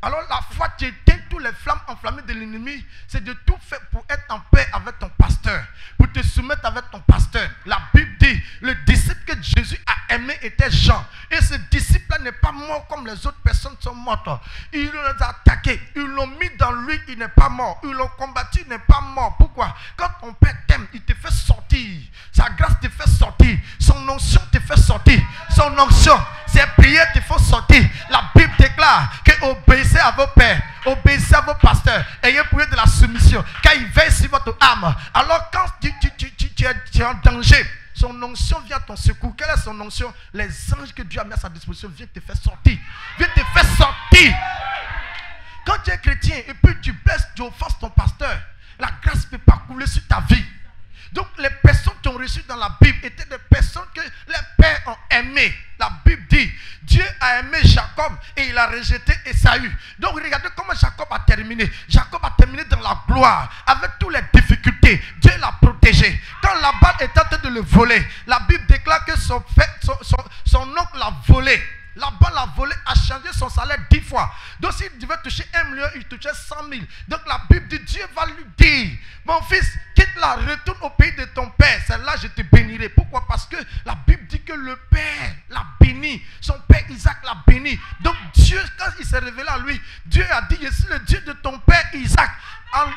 Alors la foi, tu éteins toutes les flammes enflammées de l'ennemi. C'est de tout faire pour être en paix avec ton pasteur, pour te soumettre avec ton pasteur. La Bible dit, le disciple que Jésus a aimé était Jean. Et ce disciple-là n'est pas mort comme les autres personnes sont mortes. Ils l'ont attaqué, ils l'ont mis dans lui, il n'est pas mort. Ils l'ont combattu, il n'est pas mort. Pourquoi? Quand ton Père t'aime, il te fait sortir. Sa grâce te fait sortir. Son onction te fait sortir. Son onction, ses prières te font sortir. La Bible déclare que obéissez à vos pères, obéissez à vos pasteurs, ayez pour eux de la soumission, car ils veillent sur votre âme. Alors quand tu es en danger, son onction vient à ton secours. Quelle est son onction? Les anges que Dieu a mis à sa disposition viennent te faire sortir. Viennent te faire sortir. Quand tu es chrétien et puis tu blesses, tu offenses ton pasteur, la grâce ne peut pas couler sur ta vie. Donc les personnes qui ont reçu dans la Bible étaient des personnes que les pères ont aimées. La Bible a aimé Jacob et il a rejeté Ésaü. Donc regardez comment Jacob a terminé. Jacob a terminé dans la gloire, avec toutes les difficultés. Dieu l'a protégé. Quand Laban était en train de le voler, la Bible déclare que son oncle l'a volé. Laban l'a volé, a changé son salaire 10 fois. Donc s'il devait toucher 1 million, il touchait 100 000. Donc la Bible dit, Dieu va lui dire, mon fils, quitte-la, retourne au pays de ton père. Celle-là, je te bénirai. Pourquoi? Parce que la Bible dit que le père l'a béni. Son père Isaac l'a béni. Donc Dieu, quand il s'est révélé à lui, Dieu a dit, je suis le Dieu de ton père Isaac.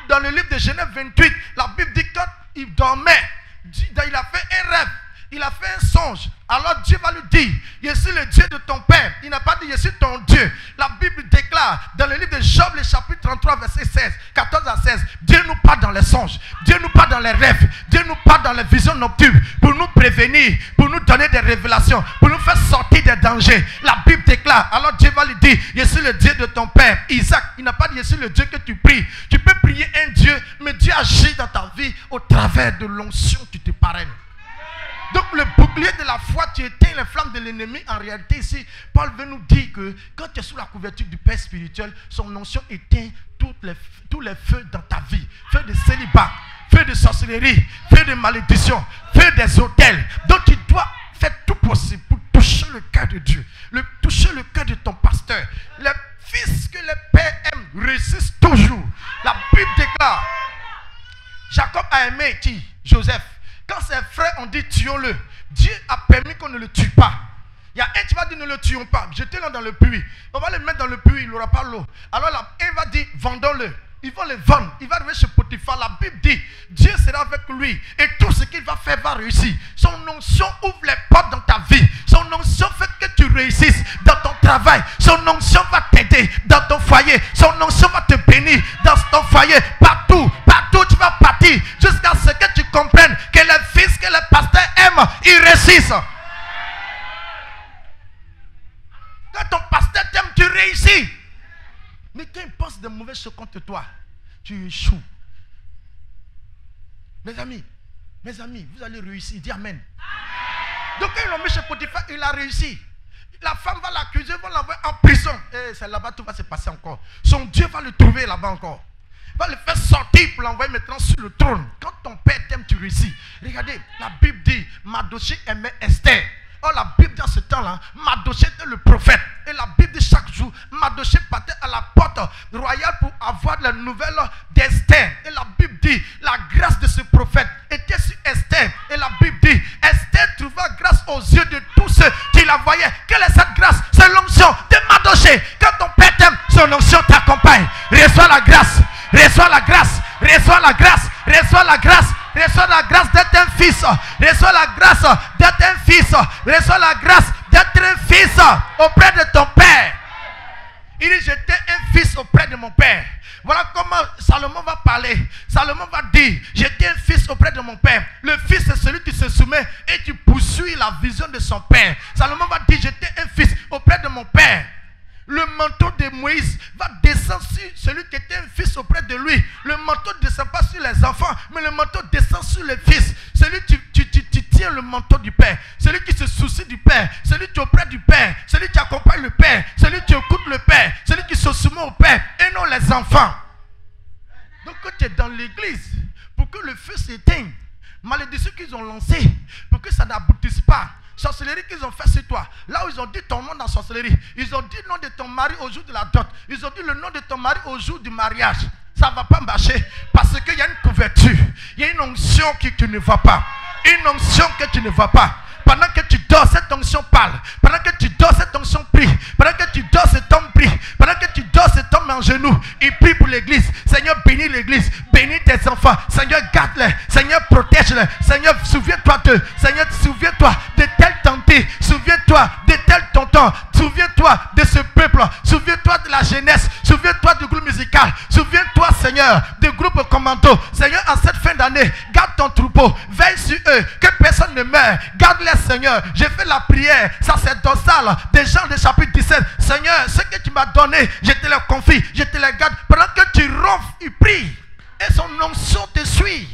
Dans le livre de Genèse 28, la Bible dit que quand il dormait, il a fait un rêve. Il a fait un songe. Alors Dieu va lui dire, je suis le Dieu de ton père. Il n'a pas dit, je suis ton Dieu. La Bible déclare dans le livre de Job, le chapitre 33, verset 16, 14 à 16, Dieu nous parle dans les songes. Dieu nous parle dans les rêves. Dieu nous parle dans les visions nocturnes pour nous prévenir, pour nous donner des révélations, pour nous faire sortir des dangers. La Bible déclare, alors Dieu va lui dire, je suis le Dieu de ton père Isaac. Il n'a pas dit, je suis le Dieu que tu pries. Tu peux prier un Dieu, mais Dieu agit dans ta vie au travers de l'onction qui te parraine. Donc le bouclier de la foi, tu éteins les flammes de l'ennemi. En réalité ici, Paul veut nous dire que quand tu es sous la couverture du Père spirituel, son onction éteint tous les feux dans ta vie. Feu de célibat, feu de sorcellerie, feu de malédiction, feu des autels. Donc tu dois faire tout possible pour toucher le cœur de Dieu, toucher le cœur de ton pasteur. Les fils que les pères aiment réussissent toujours. La Bible déclare, Jacob a aimé qui? Joseph. Quand ses frères ont dit tuons-le, Dieu a permis qu'on ne le tue pas. Il y a un qui va dire ne le tuons pas, jetez-le dans le puits. On va le mettre dans le puits, il n'aura pas l'eau. Alors un va dire vendons-le. Ils vont le vendre. Il va arriver chez Potiphar. La Bible dit Dieu sera avec lui et tout ce qu'il va faire va réussir. Son onction ouvre les portes dans ta vie. Son onction fait que tu réussisses dans ton travail. Son onction va t'aider dans ton foyer. Son onction va te bénir dans ton foyer. Partout tu vas partir jusqu'à ce que tu comprennes que les fils que les pasteurs aiment, ils réussissent. Quand ton pasteur t'aime, tu réussis. Mais quand il pense de mauvaises choses contre toi, tu échoues. Mes amis, vous allez réussir. Dis Amen. Donc quand ils l'ont mis chez Potiphar, il a réussi. La femme va l'accuser, va l'envoyer en prison. Et c'est là-bas tout va se passer encore. Son Dieu va le trouver là-bas encore. Va le faire sortir pour l'envoyer maintenant sur le trône. Quand ton père t'aime, tu réussis. Regardez, la Bible dit, Mardochée aimait Esther. Or la Bible dans ce temps-là, Mardochée était le prophète. Et la Bible dit chaque jour, Mardochée partait à la porte royale pour avoir la nouvelle d'Esther. Et la Bible dit, la grâce de ce prophète était sur Esther. Et la Bible dit, Esther trouva grâce aux yeux de tous ceux qui la voyaient. Quelle est cette grâce? C'est l'onction de Mardochée. Quand ton père t'aime, son onction t'accompagne. Reçois la grâce. Reçois la grâce, reçois la grâce, reçois la grâce, reçois la grâce d'être un fils, reçois la grâce d'être un fils, reçois la grâce d'être un fils auprès de ton père. Il dit, j'étais un fils auprès de mon père. Voilà comment Salomon va parler. Salomon va dire, j'étais un fils auprès de mon père. Le fils c'est celui qui se soumet et qui poursuit la vision de son père. Salomon va dire, j'étais un fils auprès de mon père. Le manteau de Moïse va descendre sur celui qui était un fils auprès de lui. Le manteau ne descend pas sur les enfants, mais le manteau descend sur les fils. Celui qui tient le manteau du père, celui qui se soucie du père, celui qui est auprès du père, celui qui accompagne le père, celui qui écoute le père, celui qui se soumet au père, et non les enfants. Donc quand tu es dans l'église, pour que le feu s'éteigne, malédiction qu'ils ont lancée, pour que ça n'aboutisse pas, sorcellerie qu'ils ont fait sur toi, là où ils ont dit ton nom dans la sorcellerie, ils ont dit le nom de ton mari au jour de la dot, ils ont dit le nom de ton mari au jour du mariage, ça ne va pas marcher parce qu'il y a une couverture, il y a une onction que tu ne vois pas, une onction que tu ne vois pas. Pendant que tu dors, cette onction parle. Pendant que tu dors, cette onction prie. Pendant que tu dors, cet homme prie. Pendant que tu dors, cet homme est en genoux. Il prie pour l'église. Seigneur, bénis l'église. Bénis tes enfants. Seigneur, garde-les. Seigneur, protège-les. Seigneur, souviens-toi d'eux. Seigneur, souviens-toi de telle tantée. Souviens-toi de tel tonton. Souviens-toi de ce peuple. Souviens-toi de la jeunesse. Souviens-toi du groupe musical. Souviens-toi, Seigneur, du groupe commando. Seigneur, en cette fin d'année, garde ton troupeau. Veille sur eux. Que personne ne meure. Garde-les, Seigneur. J'ai fait la prière sacerdotale des Jean de chapitre 17. Seigneur, ce que tu m'as donné, je te le confie, je te le garde. Pendant que tu ronfles, il prie. Et son onction te suit.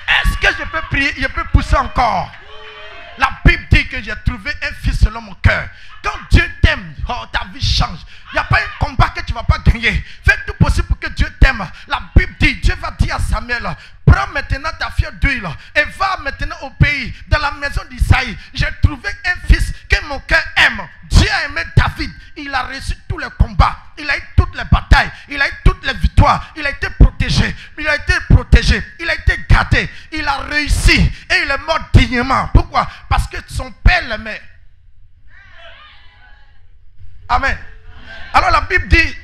Est-ce que je peux prier? Je peux pousser encore. La Bible dit dit que j'ai trouvé un fils selon mon cœur. Quand Dieu t'aime, oh, ta vie change. Il n'y a pas un combat que tu ne vas pas gagner. Fais tout possible pour que Dieu t'aime. La Bible dit, Dieu va dire à Samuel, prends maintenant ta fiole d'huile et va maintenant au pays, dans la maison d'Isaïe. J'ai trouvé un fils que mon cœur aime. Dieu a aimé David. Il a reçu tous les combats. Il a eu toutes les batailles. Il a eu toutes les victoires. Il a été protégé. Il a été protégé. Il a été gardé. Il a réussi. Et il est mort dignement. Pourquoi? Parce que son père l'aimait. Amen. Alors la Bible dit,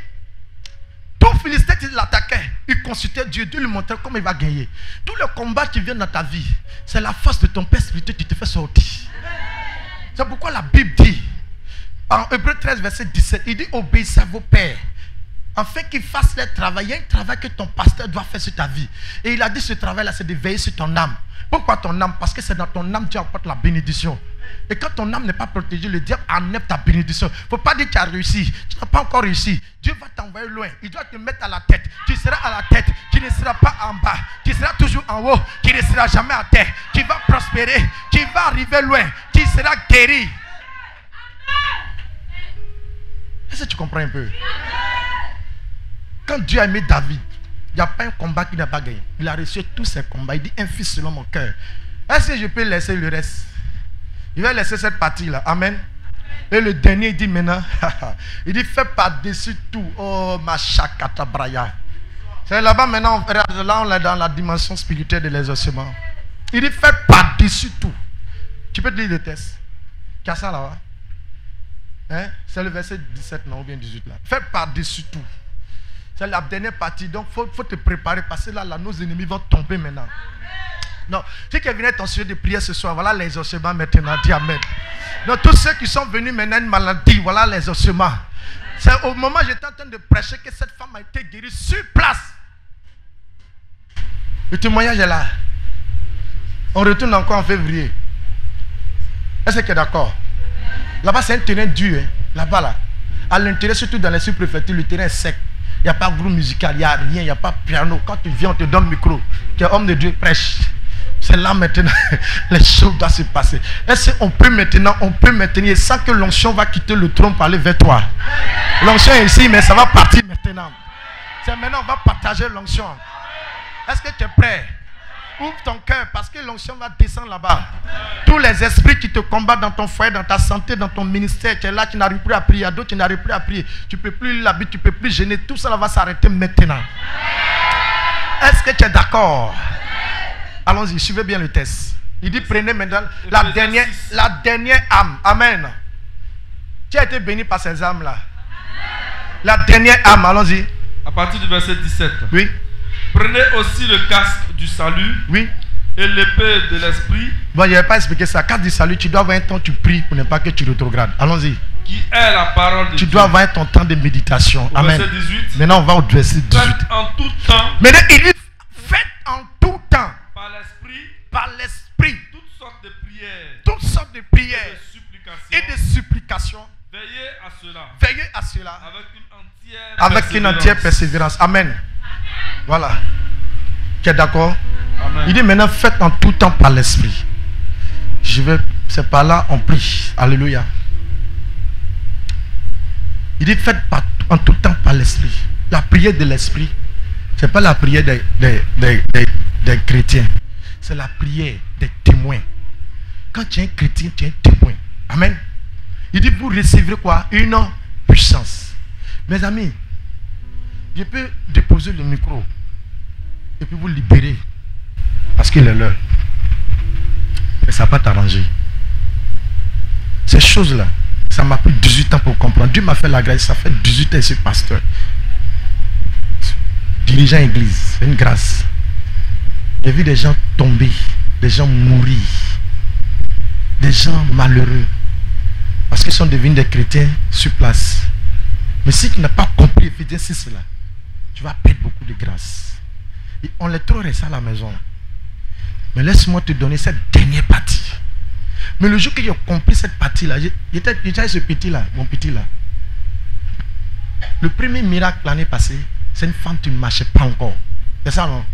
tout Philistin qui l'attaquait, il consultait Dieu. Dieu lui montrait comment il va gagner. Tous les combats qui viennent dans ta vie, c'est la force de ton père spirituel qui te fait sortir. C'est pourquoi la Bible dit, en Hébreux 13, verset 17, il dit, obéissez à vos pères, afin qu'ils fassent leur travail. Il y a un travail que ton pasteur doit faire sur ta vie. Et il a dit, ce travail-là, c'est de veiller sur ton âme. Pourquoi ton âme? Parce que c'est dans ton âme que Dieu apporte la bénédiction. Et quand ton âme n'est pas protégée, le diable enlève ta bénédiction. Il ne faut pas dire que tu as réussi. Tu n'as pas encore réussi. Dieu va t'envoyer loin. Il doit te mettre à la tête. Tu seras à la tête. Tu ne seras pas en bas. Tu seras toujours en haut. Tu ne seras jamais à terre. Tu vas prospérer. Tu vas arriver loin. Tu seras guéri. Est-ce que tu comprends un peu? Quand Dieu a aimé David, il n'y a pas un combat qu'il n'a pas gagné. Il a reçu tous ses combats. Il dit, un fils selon mon cœur. Est-ce que je peux laisser le reste? Il va laisser cette partie-là. Amen. Et le dernier, il dit maintenant, il dit, fais par-dessus tout. Oh, ma chakata braya. C'est là-bas maintenant, là on est dans la dimension spirituelle de l'exaucement. Il dit, fais par-dessus tout. Tu peux te lire le texte. Tu as ça là-bas. Hein? C'est le verset 17, non, ou bien 18 là. Fais par-dessus tout. C'est la dernière partie. Donc, il faut te préparer parce que là, nos ennemis vont tomber maintenant. Non, ceux qui venaient ton sujet de prière ce soir, voilà les ossements maintenant. Dis Amen. Donc, tous ceux qui sont venus maintenant une maladie, voilà les ossements. C'est au moment où j'étais en train de prêcher que cette femme a été guérie sur place. Le témoignage est là. On retourne encore en février. Est-ce que tu es d'accord? Là-bas, c'est un terrain dur. Hein? Là-bas, là. À l'intérieur, surtout dans les sous-préfectures, le terrain est sec. Il n'y a pas de groupe musical, il n'y a rien, il n'y a pas de piano. Quand tu viens, on te donne le micro. Tu es homme de Dieu, prêche. C'est là maintenant, les choses doivent se passer. Est-ce qu'on peut maintenant, sans que l'onction va quitter le trône pour aller vers toi? L'onction est ici, mais ça va partir maintenant. C'est maintenant, on va partager l'onction. Est-ce que tu es prêt? Ouvre ton cœur parce que l'onction va descendre là-bas. Tous les esprits qui te combattent dans ton foyer, dans ta santé, dans ton ministère, tu es là, tu n'arrives plus à prier. À d'autres, tu n'arrives plus à prier. Tu ne peux plus l'habiter, tu ne peux plus gêner. Tout ça va s'arrêter maintenant. Est-ce que tu es d'accord? Allons-y, suivez bien le test. Il dit, prenez maintenant la dernière âme. Amen. Tu as été béni par ces âmes-là. La dernière âme, allons-y. À partir du verset 17. Oui. Prenez aussi le casque du salut. Oui. Et l'épée de l'esprit. Bon, je ne vais pas expliquer ça. Casque du salut, tu dois avoir un temps, tu pries pour ne pas que tu rétrogrades. Allons-y. Qui est la parole de Dieu. Tu dois avoir ton temps de méditation. Amen. Verset 18. Maintenant, on va au verset 18. Faites en tout temps. Maintenant, il dit, faites en tout temps. Par l'esprit. Par l'esprit. Toutes sortes de prières. Toutes sortes de prières. Et de supplications. Et de supplications. Veillez à cela. Veillez à cela. Avec une entière persévérance. Amen. Voilà. Tu es d'accord? Amen. Il dit maintenant, faites en tout temps par l'esprit. C'est par là on prie. Alléluia. Il dit faites en tout temps par l'esprit. La prière de l'esprit, ce n'est pas la prière des chrétiens. C'est la prière des témoins. Quand tu es un chrétien, tu es un témoin. Amen. Il dit vous recevrez quoi? Une puissance. Mes amis, je peux déposer le micro et puis vous libérer parce qu'il est l'heure. Mais ça ne va pas t'arranger. Ces choses-là, ça m'a pris 18 ans pour comprendre. Dieu m'a fait la grâce, ça fait 18 ans que je suis pasteur. Dirigeant église, c'est une grâce. J'ai vu des gens tomber, des gens mourir, des gens malheureux parce qu'ils sont devenus des chrétiens sur place. Mais si tu n'as pas compris Éphésiens 6 là, tu vas perdre beaucoup de grâce. Et on les trouverait ça à la maison. Mais laisse-moi te donner cette dernière partie. Mais le jour que j'ai compris cette partie-là, j'étais ce petit-là, mon petit-là. Le premier miracle l'année passée, c'est une femme qui ne marchait pas encore. C'est ça, non?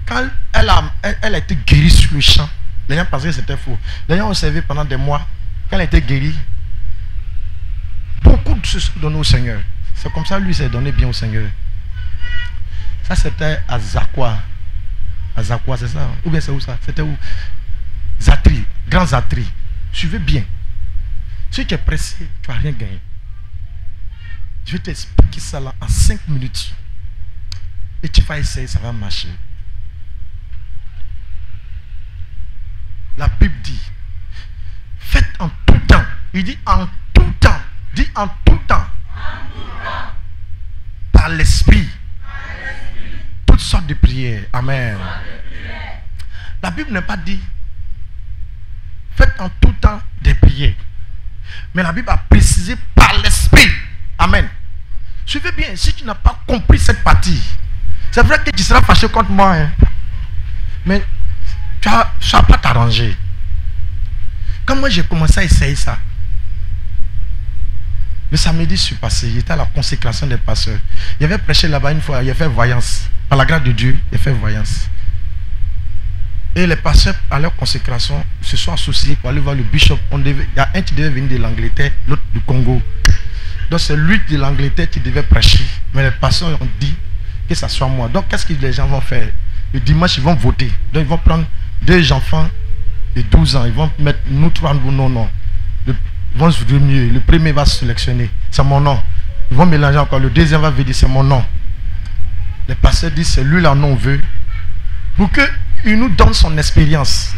Quand elle a été guérie sur le champ, Les gens pensaient que c'était faux. Les gens ont servi pendant des mois. Quand elle était guérie, beaucoup de se sont donnés au Seigneur. C'est comme ça lui s'est donné bien au Seigneur. Ça c'était à Zakwa. À Zakwa, c'est ça? Ou bien c'est où ça? C'était où? Zatri, Grand Zatri. Suivez bien. Si tu es pressé, tu vas rien gagner. Je vais t'expliquer ça là en 5 minutes. Et tu vas essayer, ça va marcher. La Bible dit, faites en tout temps. Il dit en tout temps. Dit en tout temps. Par l'esprit. Toutes sortes de prières. Amen. La Bible n'a pas dit, faites en tout temps des prières. Mais la Bible a précisé par l'esprit. Amen. Suivez bien, si tu n'as pas compris cette partie, c'est vrai que tu seras fâché contre moi. Hein. Mais ça ne va pas t'arranger. Quand moi j'ai commencé à essayer ça, le samedi je suis passé, j'étais à la consécration des pasteurs. Il avait prêché là-bas une fois, il a fait voyance. Par la grâce de Dieu, il a fait voyance. Et les pasteurs à leur consécration se sont associés pour aller voir le bishop. Il y a un qui devait venir de l'Angleterre, l'autre du Congo. Donc c'est lui de l'Angleterre qui devait prêcher. Mais les pasteurs ont dit que ça soit moi. Donc qu'est-ce que les gens vont faire? Le dimanche, ils vont voter. Donc ils vont prendre 2 enfants de 12 ans. Ils vont mettre nous 3 non. Ils vont se dire mieux. Le premier va se sélectionner. C'est mon nom. Ils vont mélanger encore. Le deuxième va venir, c'est mon nom. Les pasteurs disent, c'est lui là, non, on veut. Pour qu'il nous donne son expérience.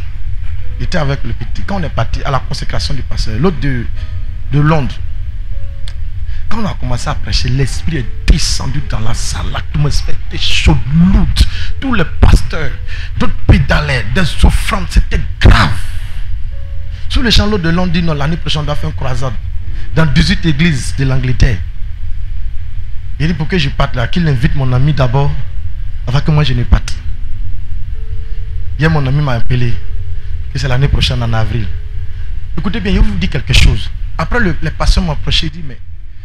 Il était avec le petit. Quand on est parti à la consécration du pasteur, l'autre de Londres, quand on a commencé à prêcher, l'esprit est descendu dans la salle. L'atmosphère était chaude, lourde. Tous les pasteurs, d'autres pédalaient, des offrandes, c'était grave. Sur les champs, l'autre de Londres dit, non, l'année prochaine, on doit faire une croisade dans 18 églises de l'Angleterre. Il dit, pour que je parte là, qu'il invite mon ami d'abord, avant que moi je ne parte. Hier, mon ami m'a appelé, que c'est l'année prochaine en avril. Écoutez bien, je vous dis quelque chose. Après, les pasteurs m'ont approché, il dit, mais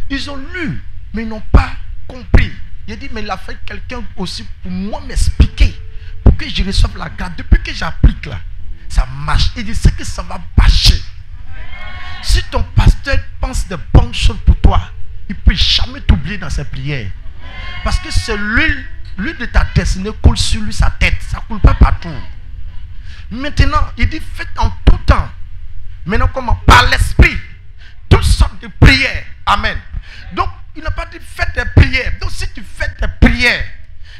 ils ont lu, mais ils n'ont pas compris. Il a dit, mais il a fait quelqu'un aussi pour moi m'expliquer, pour que je reçoive la grâce. Depuis que j'applique là, ça marche. Il dit, c'est que ça va marcher. Si ton pasteur pense de bonnes choses pour toi, il ne peut jamais t'oublier dans ses prières. Parce que c'est l'huile de ta destinée coule sur lui, sa tête. Ça ne coule pas partout. Maintenant, il dit, faites en tout temps. Maintenant, comment? Par l'esprit. Toutes sortes de prières. Amen. Donc, il n'a pas dit faites des prières. Donc, si tu fais des prières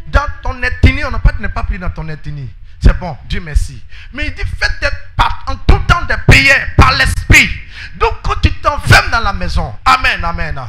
dans ton ethnie, on n'a pas dit ne pas prier dans ton ethnie. C'est bon, Dieu merci. Mais il dit faites en tout temps des prières par l'esprit. Donc, quand tu t'enfermes dans la maison, amen, amen.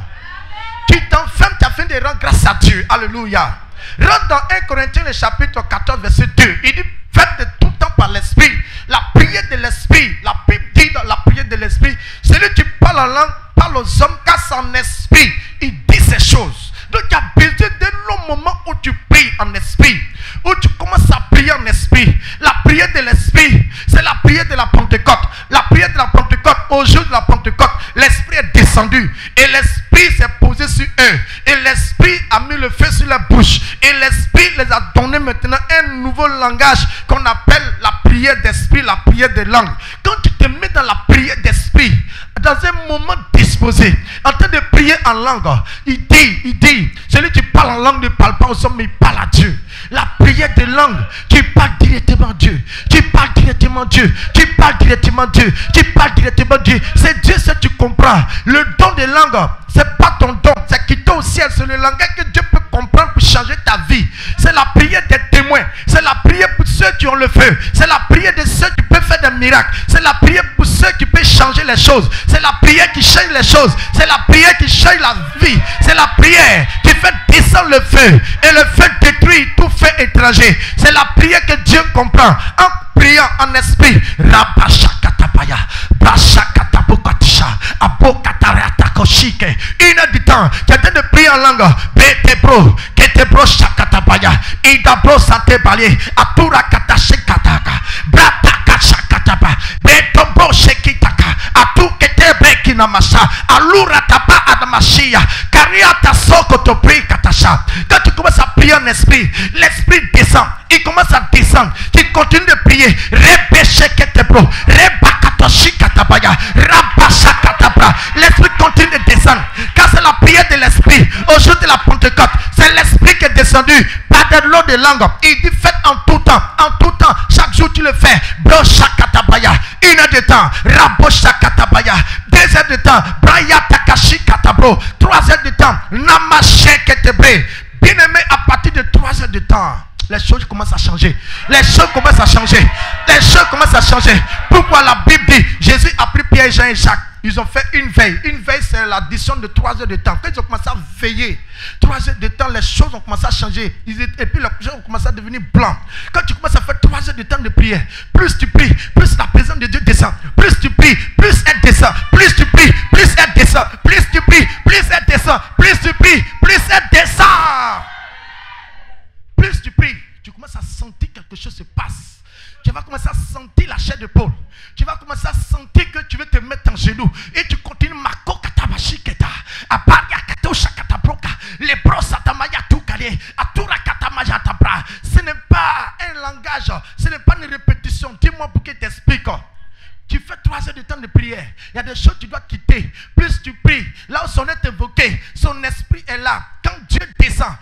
Tu t'enfermes, tu as fait des rangs grâce à Dieu. Alléluia. Rentre dans 1 Corinthiens, le chapitre 14, verset 2. Il dit faites de tout temps par l'esprit. La prière de l'esprit. La Bible dit dans la prière de l'esprit, celui qui parle en langue parle aux hommes car son esprit, il dit ces choses. Donc il y a besoin d'un long moment où tu pries en esprit, où tu commences à prier en esprit. La prière de l'esprit, c'est la prière de la Pentecôte. La prière de la Pentecôte, au jour de la Pentecôte, l'esprit est descendu et l'esprit s'est posé sur eux. Et l'esprit a mis le feu sur la bouche. Et l'esprit les a donné maintenant un nouveau langage qu'on appelle la prière d'esprit, la prière de langue. Quand tu te mets dans la prière d'esprit, dans un moment disposé, en train de prier en langue, il dit, celui qui parle en langue ne parle pas aux hommes, mais il parle à Dieu. La prière de langue, tu parles directement à Dieu. Tu parles directement à Dieu. Tu parles directement à Dieu. Tu parles directement à Dieu. C'est Dieu, ça tu comprends. Le don de langue, c'est pas ton don, c'est quitté au ciel. C'est le langage que Dieu peut comprendre pour changer ta vie. C'est la prière des témoins. C'est la prière pour ceux qui ont le feu. C'est la prière de ceux qui peuvent faire des miracles. C'est la prière pour ceux qui peuvent changer les choses. C'est la prière qui change les choses. C'est la prière qui change la vie. C'est la prière qui fait descendre le feu. Et le feu détruit tout fait étranger. C'est la prière que Dieu comprend. En priant en esprit. Rabashakatabaya. Brashakatabokatisha. Abokatareatakoshike. Une heure du temps. Quelqu'un de prier en langue. Betebro. Ketebro shakatabaya. Idabro santebalier. Atura katashekataka. Brataka shakataba. Betobro shekitaka. Atu ketebeki katina masha. Alura tapa adamashia. Kariata soko to pray katasha. Quand tu commences à prier en esprit, l'esprit descend. Il commence à descendre. Tu continues de prier. Rebeshe ketebro. Rebakatoshi katabaya. Rabasha katabra. L'esprit continue de descendre. Car c'est la prière de l'esprit. Au jour de la Pentecôte, c'est l'esprit qui est descendu par de l'eau de langue. Il dit faites en tout temps. En tout temps. Chaque jour tu le fais. Brosha katabaya. 1 heure de temps. Rabosha katabaya. 2 heures de temps. Braya takashi katabro. 3 heures de temps. Namashe ketebre. Bien aimé, à partir de 3 heures de temps, les choses commencent à changer. Les choses commencent à changer. Les choses commencent à changer. Pourquoi la Bible dit Jésus a pris Pierre, Jean et Jacques. Ils ont fait une veille. Une veille, c'est l'addition de 3 heures de temps. Quand ils ont commencé à veiller, 3 heures de temps, les choses ont commencé à changer. Et puis les choses ont commencé à devenir blancs. Quand tu commences à faire 3 heures de temps de prière, plus tu pries, plus la présence de Dieu descend. Plus tu pries, plus elle descend. Plus tu pries, plus elle descend. Plus tu pries, plus elle descend. Plus tu pries, plus elle descend. Plus tu pries, tu commences à sentir quelque chose se passe. Tu vas commencer à sentir la chair de Paul. Tu vas commencer à sentir que tu veux te mettre en genoux. Et tu continues. Mako katabashi keta. Abaria katosha katabroka. Les prosatamaya tukale. Atura katamaya tabra. Ce n'est pas un langage. Ce n'est pas une répétition. Dis-moi pour qu'il t'explique. Tu fais 3 heures de temps de prière. Il y a des choses que tu dois quitter. Plus tu pries, là où son est évoqué, son esprit est là. Quand Dieu descend,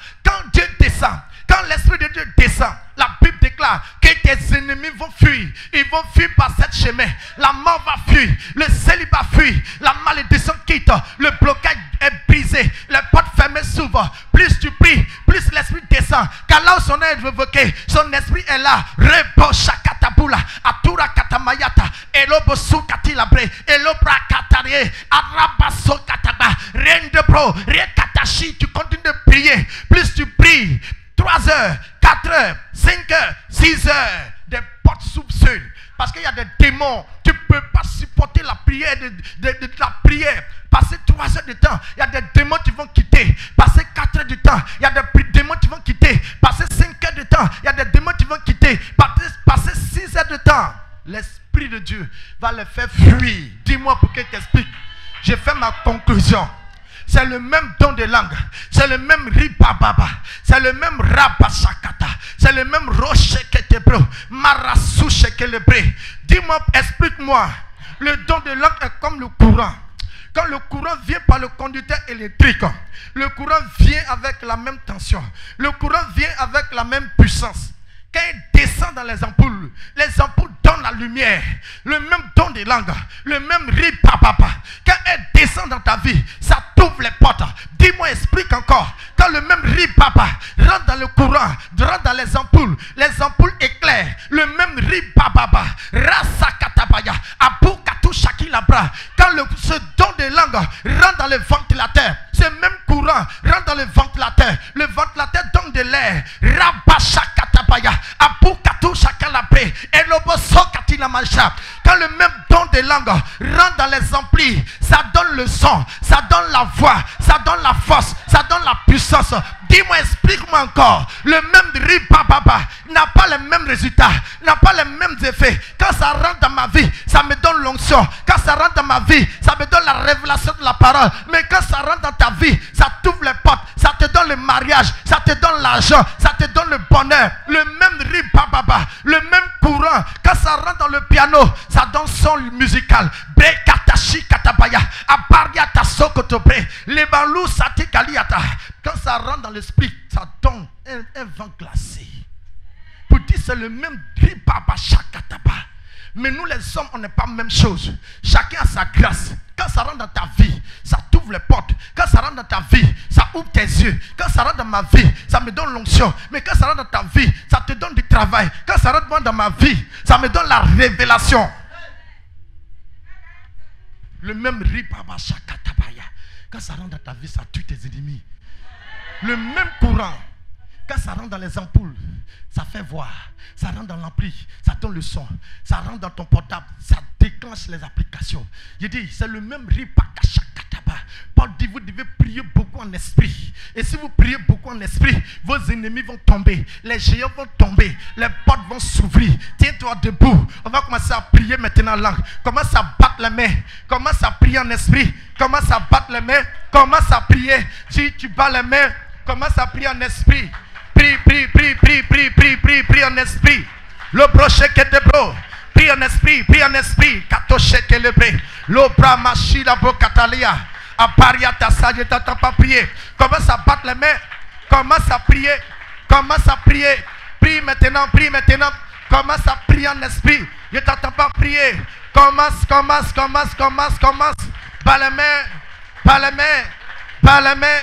quand l'esprit de Dieu descend, la Bible déclare que tes ennemis vont fuir. Ils vont fuir par cette chemin. La mort va fuir. Le célibat fuit. La malédiction quitte. Le blocage est brisé. Les portes fermées s'ouvrent. Plus tu pries, plus l'esprit descend. Car là où son nom est évoqué, son esprit est là. Rebo shakatabula. Atura katamayata. Elobosu katilabre. Elobra katarie. Arabaso kataba. Rendebro. Rekatashi. Tu continues de prier. Plus tu pries. 3 heures, 4 heures, 5 heures, 6 heures, des portes s'ouvrent seules. Parce qu'il y a des démons. Tu ne peux pas supporter la prière de la prière. Passer 3 heures de temps, il y a des démons qui vont quitter. Passer 4 heures de temps, il y a des démons qui vont quitter. Passer 5 heures de temps, il y a des démons qui vont quitter. Passer 6 heures de temps, l'Esprit de Dieu va les faire fuir. Dis-moi pour qu'il t'explique. J'ai fait ma conclusion. C'est le même don de langue. C'est le même ribababa. C'est le même rabashakata. C'est le même rocheketebro. Marasouchekelebre. Dis-moi, explique-moi. Le don de langue est comme le courant. Quand le courant vient par le conducteur électrique, le courant vient avec la même tension. Le courant vient avec la même puissance. Quand il descend dans les ampoules donnent la lumière. Le même don de langue, le même ribababa. Quand elle descend dans ta vie, ça t'ouvre les portes. Dis-moi, explique encore. Quand le même ribaba rentre dans le courant, rentre dans les ampoules éclairent. Le même ribababa, rasakatabaya, abukatu shakilabra. Quand ce don de langue rentre dans le ventilateur, ce même courant rentre dans le ventilateur. Le ventilateur donne de l'air. Rabashakatabaya, abukatu shakalabre, elobosokatilamasha. Quand le même don de langue rentre dans les amplis, ça donne le son, ça donne la voix, ça donne la force, ça donne la puissance. Dis-moi, explique-moi encore. Le même ribababa n'a pas les mêmes résultats, n'a pas les mêmes effets. Quand ça rentre dans ma vie, ça me donne l'onction. Quand ça rentre dans ma vie, ça me donne la révélation de la parole. Mais quand ça rentre dans ta vie, ça t'ouvre les portes, ça te donne le mariage, ça te donne l'argent, ça te donne le bonheur. Le même ribababa, le même courant. Quand ça rentre dans le piano, ça donne son musical. Brekatashi katabaya, abaria tasokotobre, lebalou satikaliata. Quand ça rentre dans l'esprit, ça donne un vent glacé. Pour dire c'est le même ribaba shakataba. Mais nous les hommes, on n'est pas la même chose. Chacun a sa grâce. Quand ça rentre dans ta vie, ça t'ouvre les portes. Quand ça rentre dans ta vie, ça ouvre tes yeux. Quand ça rentre dans ma vie, ça me donne l'onction. Mais quand ça rentre dans ta vie, ça te donne du travail. Quand ça rentre dans ma vie, ça me donne la révélation. Le même ribaba shakatabaya. Quand ça rentre dans ta vie, ça tue tes ennemis. Le même courant. Quand ça rentre dans les ampoules, ça fait voir. Ça rentre dans l'ampli, ça donne le son. Ça rentre dans ton portable, ça déclenche les applications. Je dis, c'est le même ribakashakataba. Paul dit, vous devez prier beaucoup en esprit. Et si vous priez beaucoup en esprit, vos ennemis vont tomber. Les géants vont tomber. Les portes vont s'ouvrir. Tiens-toi debout. On va commencer à prier maintenant en langue. Commence à battre les mains. Commence à prier en esprit. Commence à battre les mains. Commence à prier. Si tu bats les mains, commence à prier en esprit. Prie, prie, prie, prie, prie, prie, prie, prie en esprit. Le brochet qui est de bro. Prie en esprit, prie en esprit. Katoche qui est le bré. L'obra machi la bro katalia. Aparia ta sage, je t'entends pas prier. Commence à battre les mains. Commence à prier. Commence à prier. Prie maintenant, prie maintenant. Commence à prier en esprit. Je t'entends pas prier. Commence. Bas les mains. Bas les mains. Bas les mains. Bas les mains.